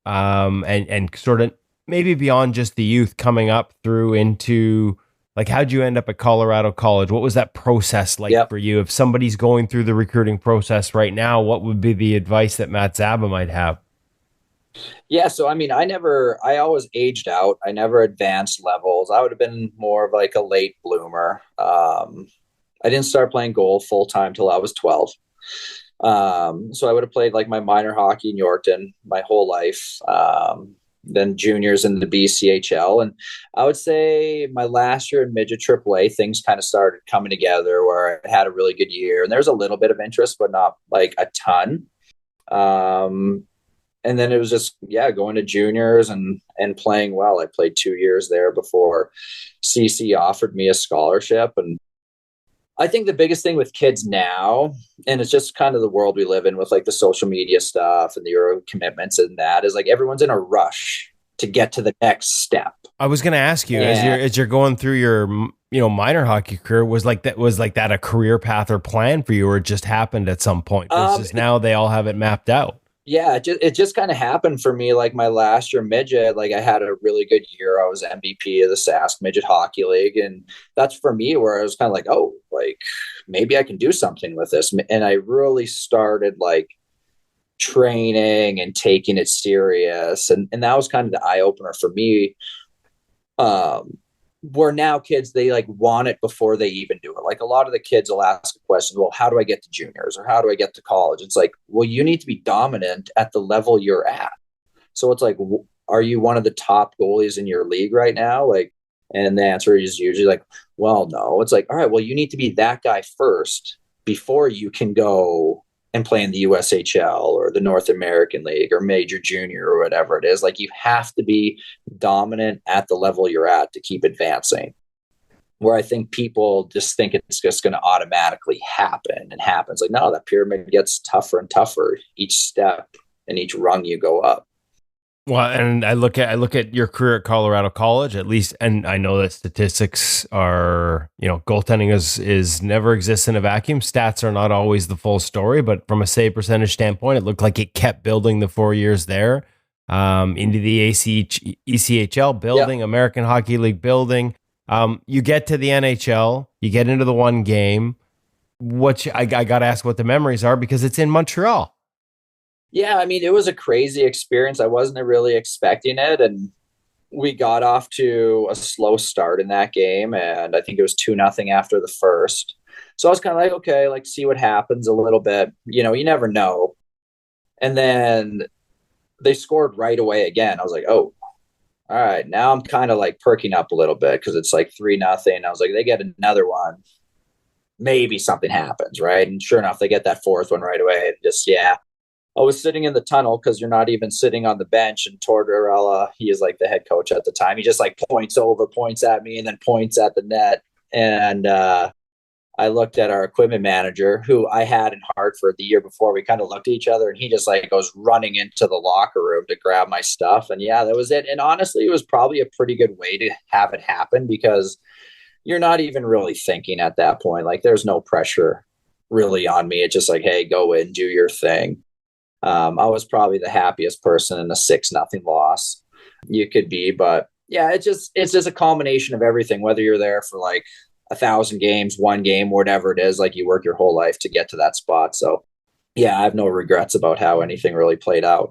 and sort of maybe beyond just the youth coming up through into, like, how'd you end up at Colorado College? What was that process like for you? If somebody's going through the recruiting process right now, what would be the advice that Matt Zaba might have? Yeah. So, I mean, I always aged out. I never advanced levels. I would have been more of like a late bloomer. I didn't start playing goal full time till I was 12. So I would have played like my minor hockey in Yorkton my whole life. Then juniors in the BCHL. And I would say my last year in midget AAA, things kind of started coming together where I had a really good year. And there's a little bit of interest, but not like a ton. And then it was just, going to juniors and playing well. I played 2 years there before CC offered me a scholarship. And I think the biggest thing with kids now, and it's just kind of the world we live in with like the social media stuff and the Euro commitments and that, is like everyone's in a rush to get to the next step. I was going to ask you, as you're going through your minor hockey career, was that a career path or plan for you, or it just happened at some point versus now they all have it mapped out? yeah, it just kind of happened for me. Like my last year midget, like I had a really good year. I was MVP of the Sask Midget Hockey League, and that's for me where I was kind of like, oh, like maybe I can do something with this. And I really started like training and taking it serious, and that was kind of the eye opener for me. Where now kids, they like want it before they even do it. Like a lot of the kids will ask questions, well, how do I get to juniors or how do I get to college? It's like, well, you need to be dominant at the level you're at. So it's like, are you one of the top goalies in your league right now? Like, and the answer is usually like, well, no. It's like, all right, well, you need to be that guy first before you can go and play in the USHL or the North American League or Major Junior or whatever it is. Like you have to be dominant at the level you're at to keep advancing. Where I think people just think it's just going to automatically happen and happens. Like, no, that pyramid gets tougher and tougher each step and each rung you go up. Well, and I look at your career at Colorado College, at least, and I know that statistics are, goaltending is never exists in a vacuum. Stats are not always the full story, but from a save percentage standpoint, it looked like it kept building the 4 years there, into the ECHL building, yeah. American Hockey League building. You get to the NHL, you get into the one game. I got to ask what the memories are because it's in Montreal. Yeah, I mean, it was a crazy experience. I wasn't really expecting it. And we got off to a slow start in that game. And I think it was 2-0 after the first. So I was kind of like, okay, like see what happens a little bit. You never know. And then they scored right away again. I was like, oh, all right. Now I'm kind of like perking up a little bit because it's like 3-0. I was like, they get another one. Maybe something happens, right? And sure enough, they get that fourth one right away. And just, yeah. I was sitting in the tunnel because you're not even sitting on the bench. And Tortorella, he is like the head coach at the time. He just like points at me and then points at the net. And I looked at our equipment manager who I had in Hartford the year before. We kind of looked at each other and he just like goes running into the locker room to grab my stuff. And yeah, that was it. And honestly, it was probably a pretty good way to have it happen because you're not even really thinking at that point. Like there's no pressure really on me. It's just like, hey, go in, do your thing. I was probably the happiest person in a 6-0 loss you could be, but yeah, it's just a combination of everything, whether you're there for like 1,000 games, one game, whatever it is, like you work your whole life to get to that spot. So yeah, I have no regrets about how anything really played out.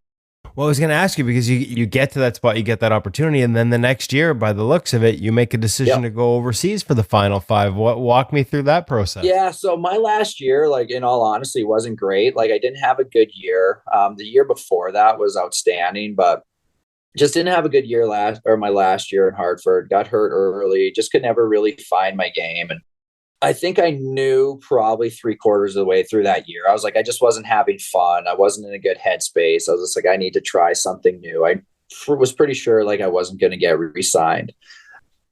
Well, I was going to ask you because you get to that spot, you get that opportunity, and then the next year, by the looks of it, you make a decision to go overseas for the Final Five. Walk me through that process. Yeah, so my last year, like in all honesty, wasn't great. Like I didn't have a good year. The year before that was outstanding, but just didn't have a good year my last year in Hartford. Got hurt early, just could never really find my game. And I think I knew probably 3/4 of the way through that year. I was like, I just wasn't having fun. I wasn't in a good headspace. I was just like, I need to try something new. I was pretty sure like I wasn't going to get re-signed.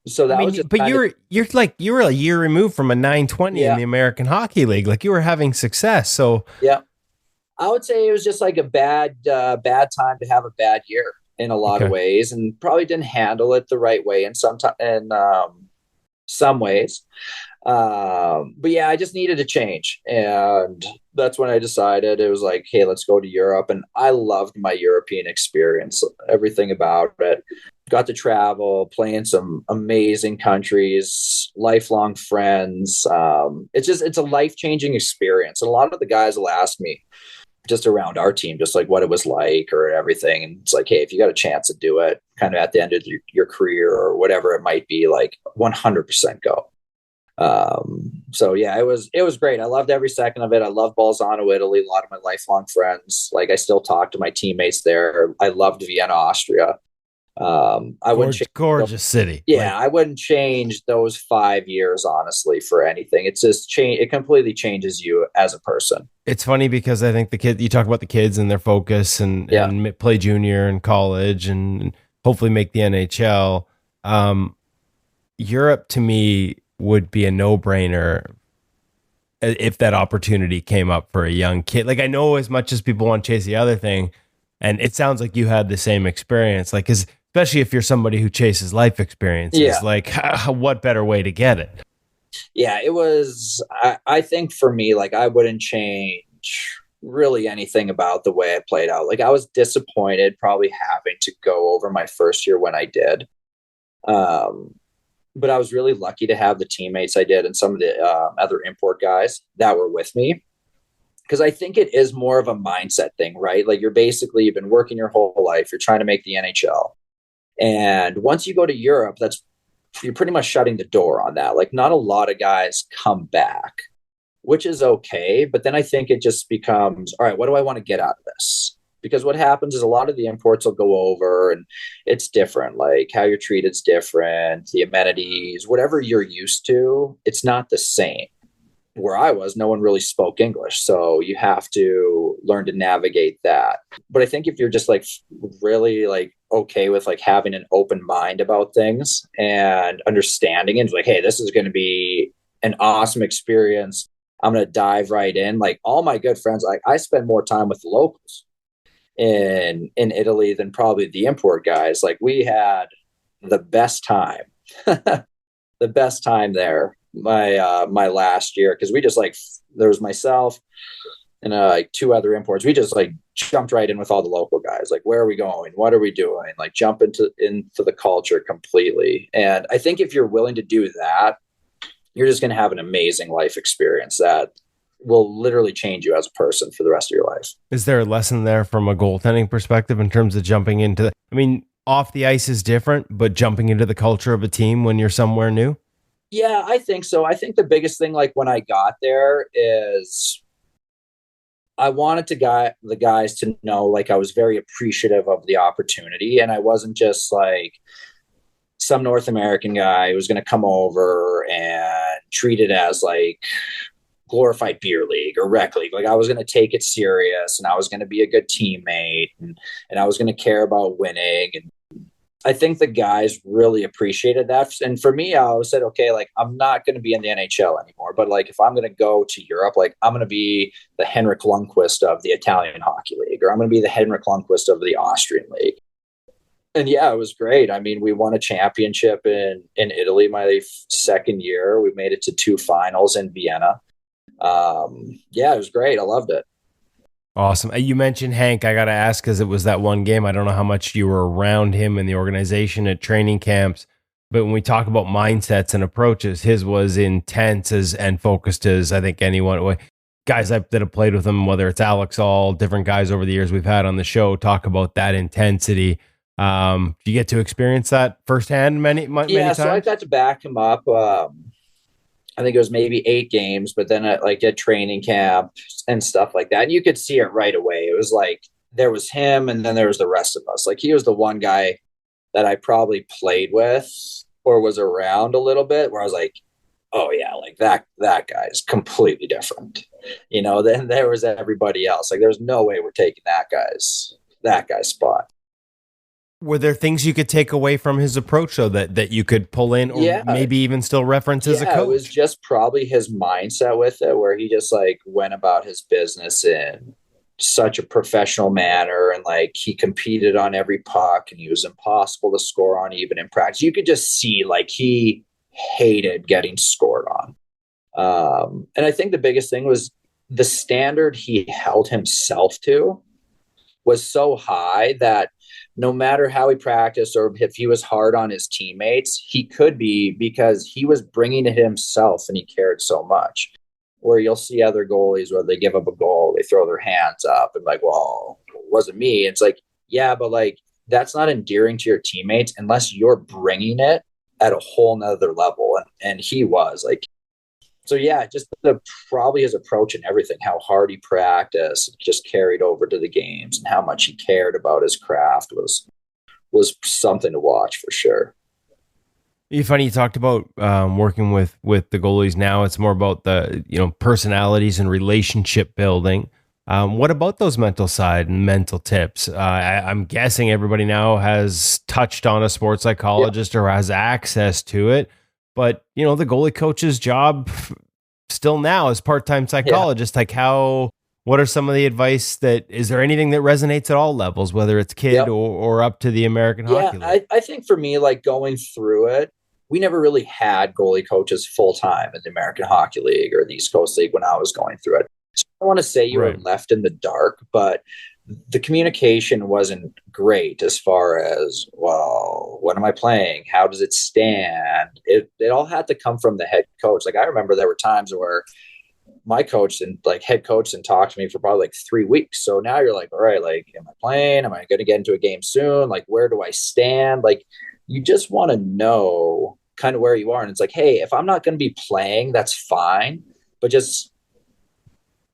So that was just. But you were a year removed from a 920 in the American Hockey League. Like you were having success. So yeah, I would say it was just like a bad time to have a bad year in a lot of ways, and probably didn't handle it the right way in some ways. But yeah, I just needed a change. And that's when I decided it was like, hey, let's go to Europe. And I loved my European experience, everything about it. Got to travel, play in some amazing countries, lifelong friends. It's a life-changing experience. And a lot of the guys will ask me just around our team, just like what it was like or everything. And it's like, hey, if you got a chance to do it kind of at the end of your career or whatever it might be, like 100% go. So yeah, it was great. I loved every second of it. I love Bolzano, Italy. A lot of my lifelong friends, like I still talk to my teammates there. I loved Vienna, Austria. Gorgeous city. Yeah. I wouldn't change those 5 years, honestly, for anything. It's just it completely changes you as a person. It's funny because I think you talk about the kids and their focus and play junior and college and hopefully make the NHL. Europe to me would be a no-brainer if that opportunity came up for a young kid. Like I know as much as people want to chase the other thing, and it sounds like you had the same experience, like, especially if you're somebody who chases life experiences, like what better way to get it? Yeah, it was, I think for me, like I wouldn't change really anything about the way I played out. Like I was disappointed probably having to go over my first year when I did. But I was really lucky to have the teammates I did and some of the other import guys that were with me. Because I think it is more of a mindset thing, right? Like you've been working your whole life. You're trying to make the NHL. And once you go to Europe, you're pretty much shutting the door on that. Like not a lot of guys come back, which is okay. But then I think it just becomes, all right, what do I want to get out of this? Because what happens is a lot of the imports will go over and it's different. Like how you're treated is different. The amenities, whatever you're used to, it's not the same. Where I was, no one really spoke English. So you have to learn to navigate that. But I think if you're just like really like okay with like having an open mind about things and understanding and like, hey, this is going to be an awesome experience. I'm going to dive right in. Like all my good friends, like I spend more time with the locals in Italy than probably the import guys. Like we had the best time, the best time there. My last year, because we just like there was myself and like two other imports. We just like jumped right in with all the local guys. Like, where are we going? What are we doing? Like, jump into the culture completely. And I think if you're willing to do that, you're just going to have an amazing life experience that will literally change you as a person for the rest of your life. Is there a lesson there from a goaltending perspective in terms of jumping into off the ice is different, but jumping into the culture of a team when you're somewhere new? Yeah, I think so. I think the biggest thing, like when I got there, is I wanted the guys to know, like I was very appreciative of the opportunity, and I wasn't just like some North American guy who was going to come over and treat it as like glorified beer league or rec league. Like I was going to take it serious, and I was going to be a good teammate, and I was going to care about winning. And I think the guys really appreciated that. And for me, I always said, okay, like I'm not going to be in the NHL anymore, but like if I'm going to go to Europe, like I'm going to be the Henrik Lundqvist of the Italian Hockey League, or I'm going to be the Henrik Lundqvist of the Austrian League. And yeah, it was great. I mean, we won a championship in Italy my second year. We made it to 2 finals in Vienna. Yeah, it was great. I loved it. Awesome. You mentioned Hank. I got to ask, because it was that one game. I don't know how much you were around him in the organization at training camps, but when we talk about mindsets and approaches, his was intense and focused as I think anyone. Guys that have played with him, whether it's Alex, all different guys over the years we've had on the show, talk about that intensity. Do you get to experience that firsthand many times? So I got to back him up. I think it was maybe 8 games, but then at training camp and stuff like that. And you could see it right away. It was like, there was him and then there was the rest of us. Like he was the one guy that I probably played with or was around a little bit where I was like, oh yeah, like that guy is completely different. Then there was everybody else. Like there's no way we're taking that guy's spot. Were there things you could take away from his approach, though, that you could pull in or maybe even still reference as a coach? It was just probably his mindset with it, where he just like went about his business in such a professional manner, and like he competed on every puck, and he was impossible to score on even in practice. You could just see like he hated getting scored on. And I think the biggest thing was the standard he held himself to was so high that no matter how he practiced or if he was hard on his teammates, he could be, because he was bringing it himself and he cared so much. Where you'll see other goalies where they give up a goal, they throw their hands up and like, well, it wasn't me. It's like, yeah, but like that's not endearing to your teammates unless you're bringing it at a whole nother level. And he was like, so yeah, just probably his approach and everything, how hard he practiced, just carried over to the games, and how much he cared about his craft was something to watch for sure. It's funny you talked about working with the goalies. Now it's more about the personalities and relationship building. What about those mental side and mental tips? I'm guessing everybody now has touched on a sports psychologist or has access to it. But, the goalie coach's job still now is part-time psychologist. Like what are some of the advice is there anything that resonates at all levels, whether it's kid or up to the American Hockey League? I think for me, like going through it, we never really had goalie coaches full-time in the American Hockey League or the East Coast League when I was going through it. don't want to say you were Right. left in the dark, but the communication wasn't great as far as, well, what am I playing? How does it stand? It all had to come from the head coach. Like, I remember there were times where my coach and like head coach didn't talk to me for probably like 3 weeks. So now you're like, all right, like, am I playing? Am I going to get into a game soon? Like, where do I stand? Like, you just want to know kind of where you are. And it's like, hey, if I'm not going to be playing, that's fine. But just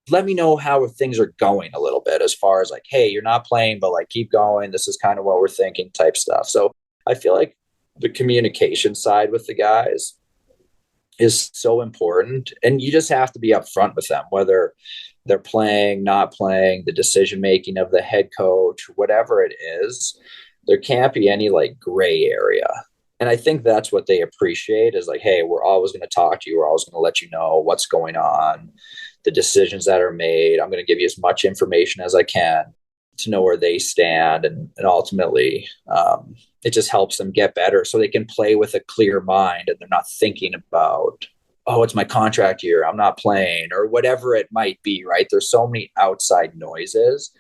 let me know how things are going a little bit, as far as like, hey, you're not playing, but like, keep going. This is kind of what we're thinking type stuff. So I feel like the communication side with the guys is so important, and you just have to be upfront with them, whether they're playing, not playing, the decision making of the head coach, whatever it is. There can't be any like gray area. And I think that's what they appreciate, is like, hey, we're always going to talk to you. We're always going to let you know what's going on, the decisions that are made. I'm going to give you as much information as I can to know where they stand. And ultimately, it just helps them get better so they can play with a clear mind, and they're not thinking about, oh, it's my contract year, I'm not playing, or whatever it might be, right? There's so many outside noises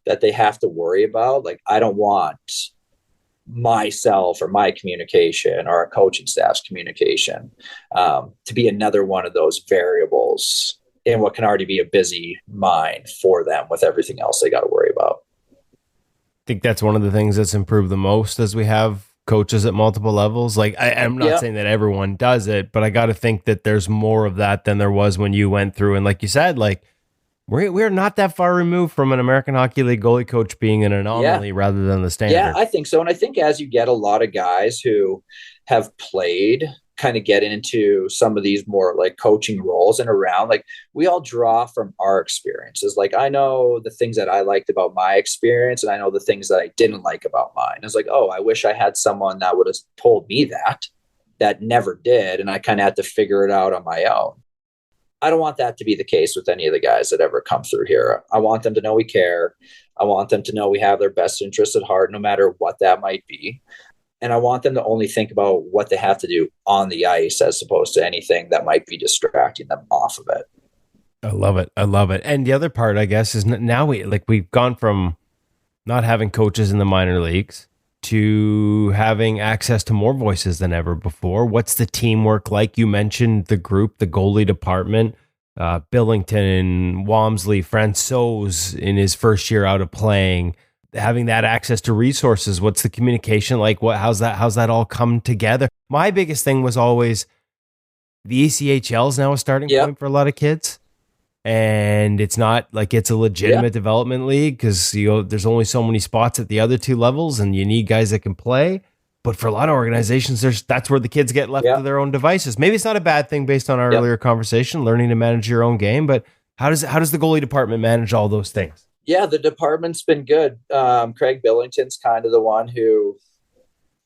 that they have to worry about. Like, I don't want myself or my communication or our coaching staff's communication to be another one of those variables in what can already be a busy mind for them with everything else they got to worry about. I think that's one of the things that's improved the most as we have coaches at multiple levels. Like, I'm not saying that everyone does it, but I got to think that there's more of that than there was when you went through. And like you said, like, we're not that far removed from an American Hockey League goalie coach being an anomaly rather than the standard. Yeah, I think so. And I think as you get a lot of guys who have played, kind of get into some of these more like coaching roles and around, like, we all draw from our experiences. Like, I know the things that I liked about my experience, and I know the things that I didn't like about mine. It's like, oh, I wish I had someone that would have told me that never did. And I kind of had to figure it out on my own. I don't want that to be the case with any of the guys that ever come through here. I want them to know we care. I want them to know we have their best interests at heart, no matter what that might be. And I want them to only think about what they have to do on the ice, as opposed to anything that might be distracting them off of it. I love it. I love it. And the other part, I guess, is now we've gone from not having coaches in the minor leagues to having access to more voices than ever before. What's the teamwork like? You mentioned the group, the goalie department, Billington, Walmsley, Francouz in his first year out of playing, having that access to resources. What's the communication like? How's that all come together? My biggest thing was always the ECHL is now a starting point for a lot of kids. And it's not like it's a legitimate development league, because there's only so many spots at the other two levels, and you need guys that can play. But for a lot of organizations, that's where the kids get left to their own devices. Maybe it's not a bad thing based on our earlier conversation, learning to manage your own game. But how does the goalie department manage all those things? Yeah, the department's been good. Craig Billington's kind of the one who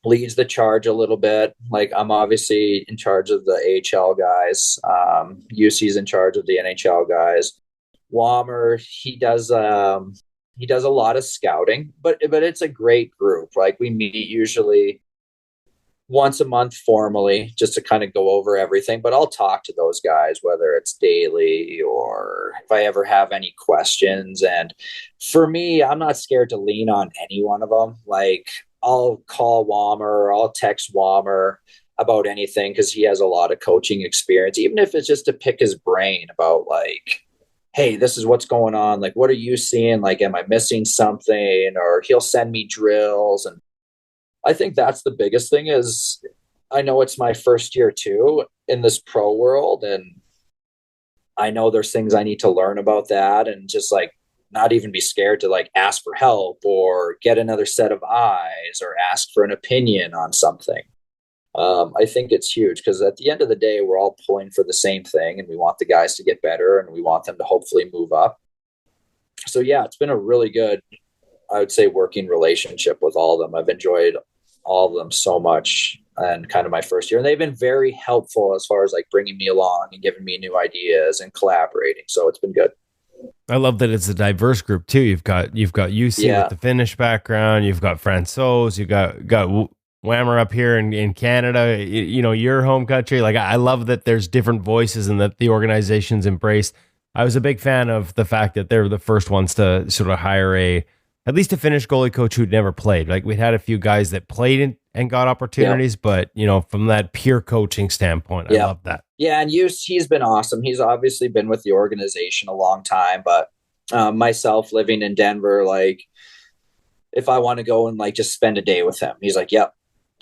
leads the charge a little bit. Like, I'm obviously in charge of the AHL guys. UC's in charge of the NHL guys. Wammer, he does a lot of scouting, but it's a great group. Like, we meet usually once a month formally, just to kind of go over everything. But I'll talk to those guys, whether it's daily or if I ever have any questions. And for me, I'm not scared to lean on any one of them. Like, I'll call Wammer, I'll text Wammer about anything, because he has a lot of coaching experience, even if it's just to pick his brain about, like, hey, this is what's going on. Like, what are you seeing? Like, am I missing something? Or he'll send me drills. And I think that's the biggest thing, is I know it's my first year too in this pro world. And I know there's things I need to learn about that, and just like not even be scared to like ask for help or get another set of eyes or ask for an opinion on something. I think it's huge, because at the end of the day, we're all pulling for the same thing, and we want the guys to get better, and we want them to hopefully move up. So yeah, it's been a really good, I would say, working relationship with all of them. I've enjoyed all of them so much, and kind of my first year, and they've been very helpful as far as like bringing me along and giving me new ideas and collaborating. So it's been good. I love that it's a diverse group too. You've got UC with the Finnish background. You've got Francouz. You've got Wammer up here in Canada. Your home country. Like, I love that there's different voices and that the organization's embraced I was a big fan of the fact that they're the first ones to sort of hire at least a Finnish goalie coach who'd never played. Like we'd had a few guys that played and got opportunities, but from that pure coaching standpoint, I love that. Yeah, and he's been awesome. He's obviously been with the organization a long time, but myself living in Denver, like if I want to go and like just spend a day with him, he's like, yep,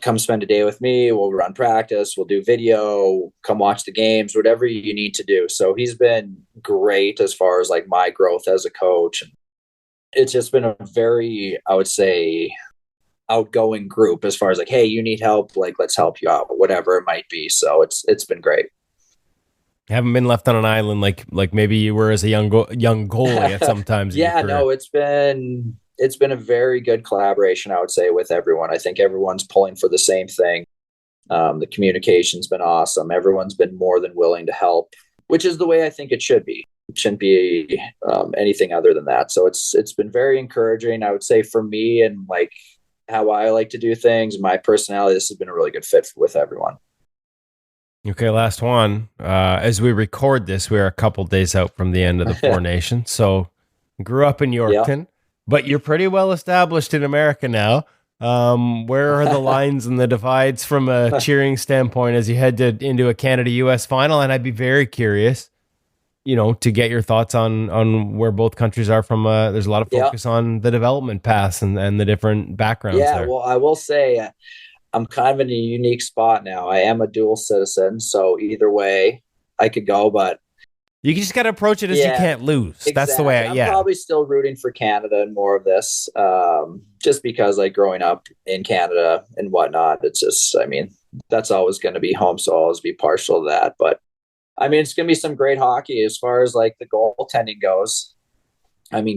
come spend a day with me. We'll run practice. We'll do video, come watch the games, whatever you need to do. So he's been great as far as like my growth as a coach. It's just been a very, I would say, outgoing group as far as like, hey, you need help, like let's help you out, whatever it might be. So it's been great. Haven't been left on an island like maybe you were as a young goalie at some times. Yeah, no, it's been a very good collaboration, I would say, with everyone. I think everyone's pulling for the same thing. The communication's been awesome. Everyone's been more than willing to help, which is the way I think it should be. It shouldn't be anything other than that. So it's been very encouraging, I would say, for me and like how I like to do things, my personality. This has been a really good fit with everyone. Okay, last one. As we record this, we're a couple days out from the end of the Four Nations. So grew up in Yorkton, but you're pretty well established in America now. Where are the lines and the divides from a cheering standpoint as you head into a Canada-US final? And I'd be very curious, to get your thoughts on where both countries are from. There's a lot of focus on the development paths and the different backgrounds there. Well, I will say I'm kind of in a unique spot now. I am a dual citizen, so either way I could go, but you just got to approach it as you can't lose. Exactly. That's the way I'm probably still rooting for Canada and more of this, just because like growing up in Canada and whatnot, it's just, that's always going to be home. So I'll always be partial to that. But it's going to be some great hockey as far as like the goaltending goes.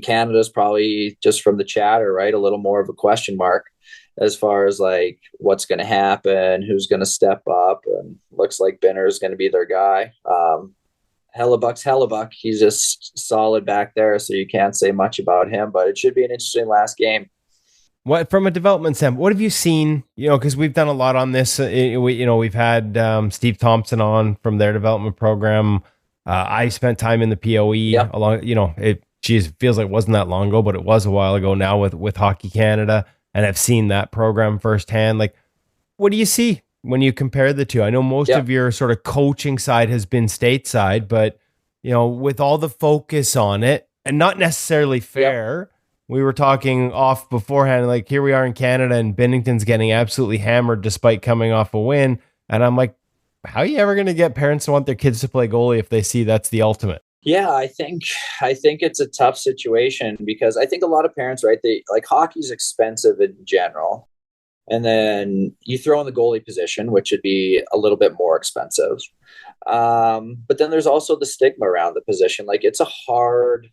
Canada's probably, just from the chatter, right, a little more of a question mark as far as like what's going to happen, who's going to step up, and looks like Binner is going to be their guy. Hellebuck. He's just solid back there, so you can't say much about him, but it should be an interesting last game. What, from a development standpoint, what have you seen? Because we've done a lot on this. We've had Steve Thompson on from their development program. I spent time in the POE along. It feels like it wasn't that long ago, but it was a while ago now with Hockey Canada, and I've seen that program firsthand. Like, what do you see when you compare the two? I know most of your sort of coaching side has been stateside, but with all the focus on it, and not necessarily fair. We were talking off beforehand, like here we are in Canada and Binnington's getting absolutely hammered despite coming off a win. And I'm like, how are you ever going to get parents to want their kids to play goalie if they see that's the ultimate? Yeah, I think it's a tough situation because I think a lot of parents, right, they like hockey's expensive in general. And then you throw in the goalie position, which would be a little bit more expensive. But then there's also the stigma around the position. Like it's a hard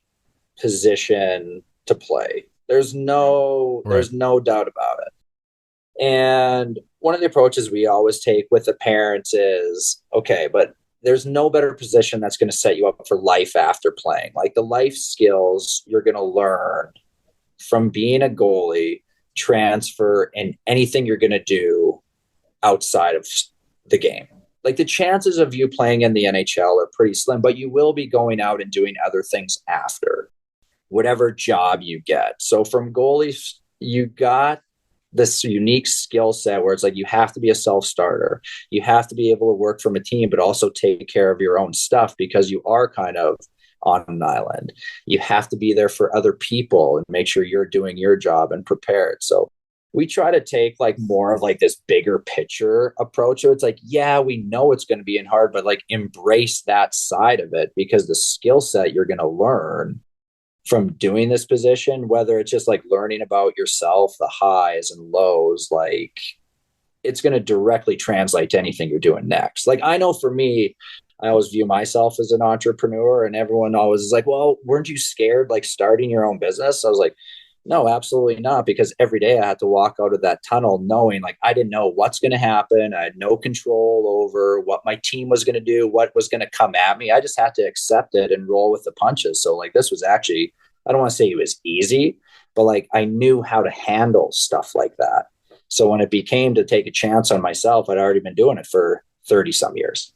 position to play. There's no doubt about it. And one of the approaches we always take with the parents is, okay, but there's no better position that's going to set you up for life after playing. Like the life skills you're going to learn from being a goalie transfer in anything you're going to do outside of the game. Like the chances of you playing in the NHL are pretty slim, but you will be going out and doing other things after whatever job you get. So from goalies, you got this unique skill set where it's like you have to be a self-starter. You have to be able to work from a team, but also take care of your own stuff because you are kind of on an island. You have to be there for other people and make sure you're doing your job and prepared. So we try to take like more of like this bigger picture approach. So it's like, yeah, we know it's going to be hard, but like embrace that side of it because the skill set you're going to learn from doing this position, whether it's just like learning about yourself, the highs and lows, like it's going to directly translate to anything you're doing next. Like I know for me, I always view myself as an entrepreneur and everyone always is like, well, weren't you scared like starting your own business? I was like, no, absolutely not. Because every day I had to walk out of that tunnel knowing like I didn't know what's going to happen. I had no control over what my team was going to do, what was going to come at me. I just had to accept it and roll with the punches. So like this was actually, I don't want to say it was easy, but like I knew how to handle stuff like that. So when it became to take a chance on myself, I'd already been doing it for 30 some years.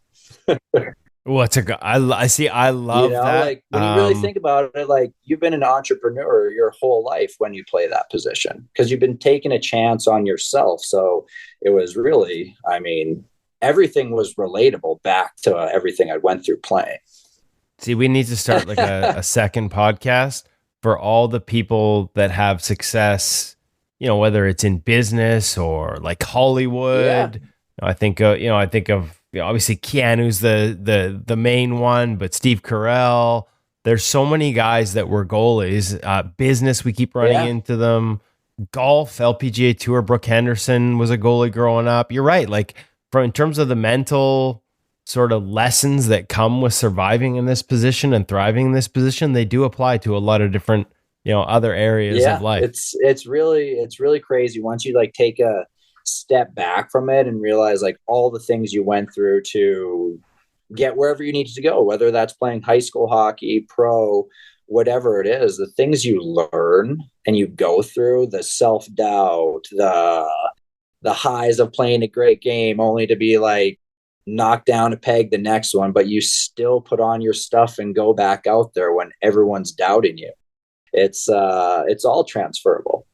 I see. I love that. Like when you really think about it, like you've been an entrepreneur your whole life when you play that position because you've been taking a chance on yourself. So it was really, I mean, everything was relatable back to everything I went through playing. See, we need to start like a second podcast for all the people that have success, whether it's in business or like Hollywood. Yeah. I think of obviously Keanu's the main one, but Steve Carell. There's so many guys that were goalies. Business, we keep running into them. Golf, LPGA Tour, Brooke Henderson was a goalie growing up. You're right. Like in terms of the mental sort of lessons that come with surviving in this position and thriving in this position, they do apply to a lot of different, other areas of life. It's really crazy once you like take a step back from it and realize like all the things you went through to get wherever you needed to go, whether that's playing high school hockey, pro, whatever it is, the things you learn and you go through, the self-doubt, the highs of playing a great game only to be like knocked down a peg the next one, but you still put on your stuff and go back out there when everyone's doubting you. It's all transferable.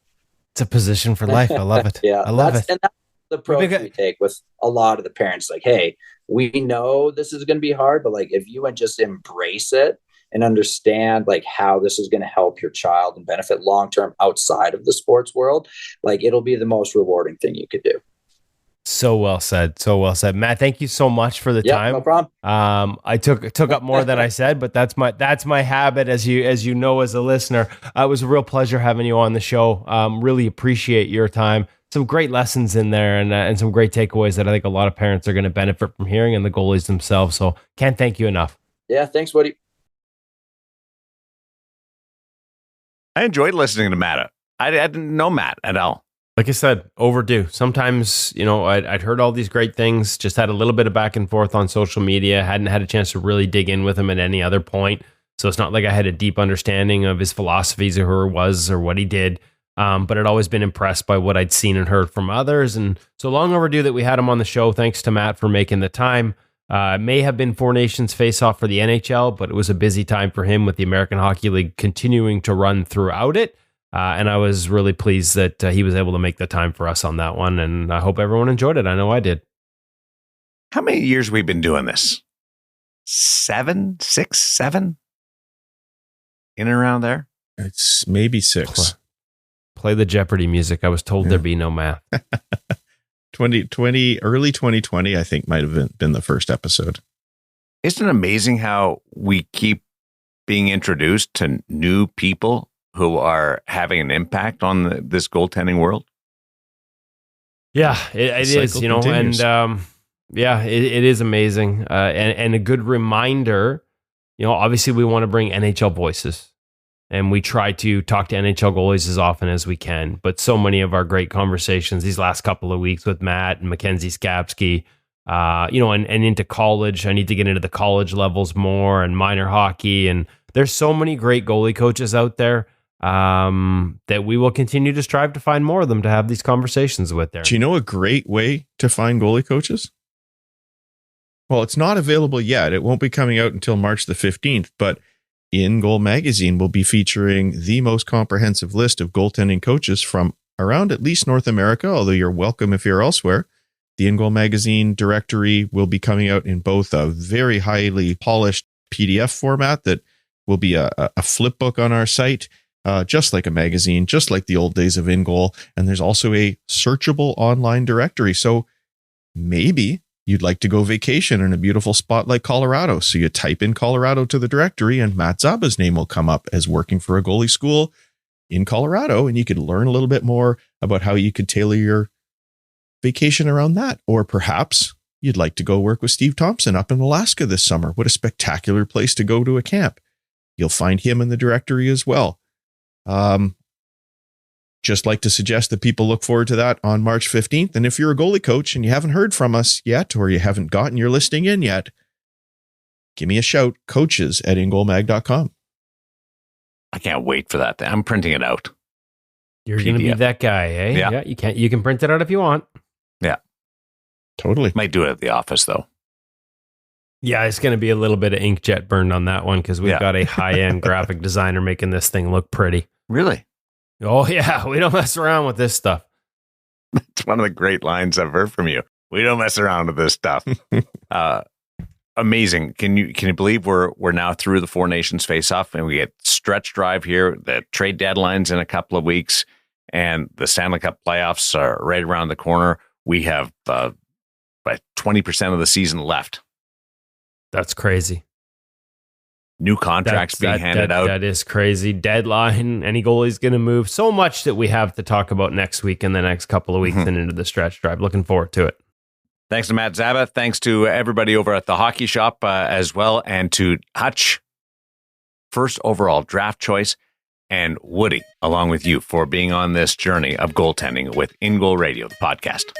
It's a position for life. I love it. Yeah, I love it. And that's the approach we take with a lot of the parents. Like, hey, we know this is going to be hard, but like if you would just embrace it and understand like how this is going to help your child and benefit long-term outside of the sports world, like it'll be the most rewarding thing you could do. So well said. So well said, Matt. Thank you so much for the time. No problem. I took up more than I said, but that's my habit, as you know, as a listener. It was a real pleasure having you on the show. Really appreciate your time. Some great lessons in there, and some great takeaways that I think a lot of parents are going to benefit from hearing, and the goalies themselves. So can't thank you enough. Yeah, thanks, Woody. I enjoyed listening to Matt. I didn't know Matt at all. Like I said, overdue. Sometimes, I'd heard all these great things, just had a little bit of back and forth on social media, hadn't had a chance to really dig in with him at any other point. So it's not like I had a deep understanding of his philosophies or who he was or what he did. But I'd always been impressed by what I'd seen and heard from others. And so long overdue that we had him on the show. Thanks to Matt for making the time. It may have been Four Nations face-off for the NHL, but it was a busy time for him with the American Hockey League continuing to run throughout it. And I was really pleased that he was able to make the time for us on that one. And I hope everyone enjoyed it. I know I did. How many years we've been doing this? 7, 6, 7? In and around there? It's maybe 6. Play the Jeopardy music. I was told there'd be no math. 2020, early 2020, I think might have been the first episode. Isn't it amazing how we keep being introduced to new people who are having an impact on this goaltending world? Yeah, it is, continues. And it is amazing. And a good reminder, obviously we want to bring NHL voices, and we try to talk to NHL goalies as often as we can. But so many of our great conversations these last couple of weeks with Matt and Mackenzie Skapski, and into college, I need to get into the college levels more and minor hockey. And there's so many great goalie coaches out there that we will continue to strive to find more of them to have these conversations with there. Do you know a great way to find goalie coaches? Well, it's not available yet. It won't be coming out until March the 15th, but InGoal magazine will be featuring the most comprehensive list of goaltending coaches from around at least North America, although you're welcome if you're elsewhere. The InGoal magazine directory will be coming out in both a very highly polished PDF format that will be a flip book on our site, just like a magazine, just like the old days of InGoal. And there's also a searchable online directory. So maybe you'd like to go vacation in a beautiful spot like Colorado. So you type in Colorado to the directory and Matt Zaba's name will come up as working for a goalie school in Colorado. And you could learn a little bit more about how you could tailor your vacation around that. Or perhaps you'd like to go work with Steve Thompson up in Alaska this summer. What a spectacular place to go to a camp. You'll find him in the directory as well. Just like to suggest that people look forward to that on March 15th. And if you're a goalie coach and you haven't heard from us yet, or you haven't gotten your listing in yet, give me a shout, coaches@ingoalmag.com. I can't wait for that. I'm printing it out. You're going to be that guy, eh? Yeah. You can print it out if you want. Yeah. Totally. Might do it at the office though. Yeah, it's going to be a little bit of inkjet burned on that one because we've got a high-end graphic designer making this thing look pretty. Really? Oh, yeah. We don't mess around with this stuff. It's one of the great lines I've heard from you. We don't mess around with this stuff. Amazing. Can you believe we're now through the Four Nations face-off and we get stretch drive here? The trade deadline's in a couple of weeks and the Stanley Cup playoffs are right around the corner. We have about 20% of the season left. That's crazy. New contracts being handed out. That is crazy. Deadline. Any goalie's going to move. So much that we have to talk about next week and the next couple of weeks and into the stretch drive. Looking forward to it. Thanks to Matt Zaba. Thanks to everybody over at the Hockey Shop as well. And to Hutch, first overall draft choice, and Woody, along with you, for being on this journey of goaltending with InGoal Radio, the podcast.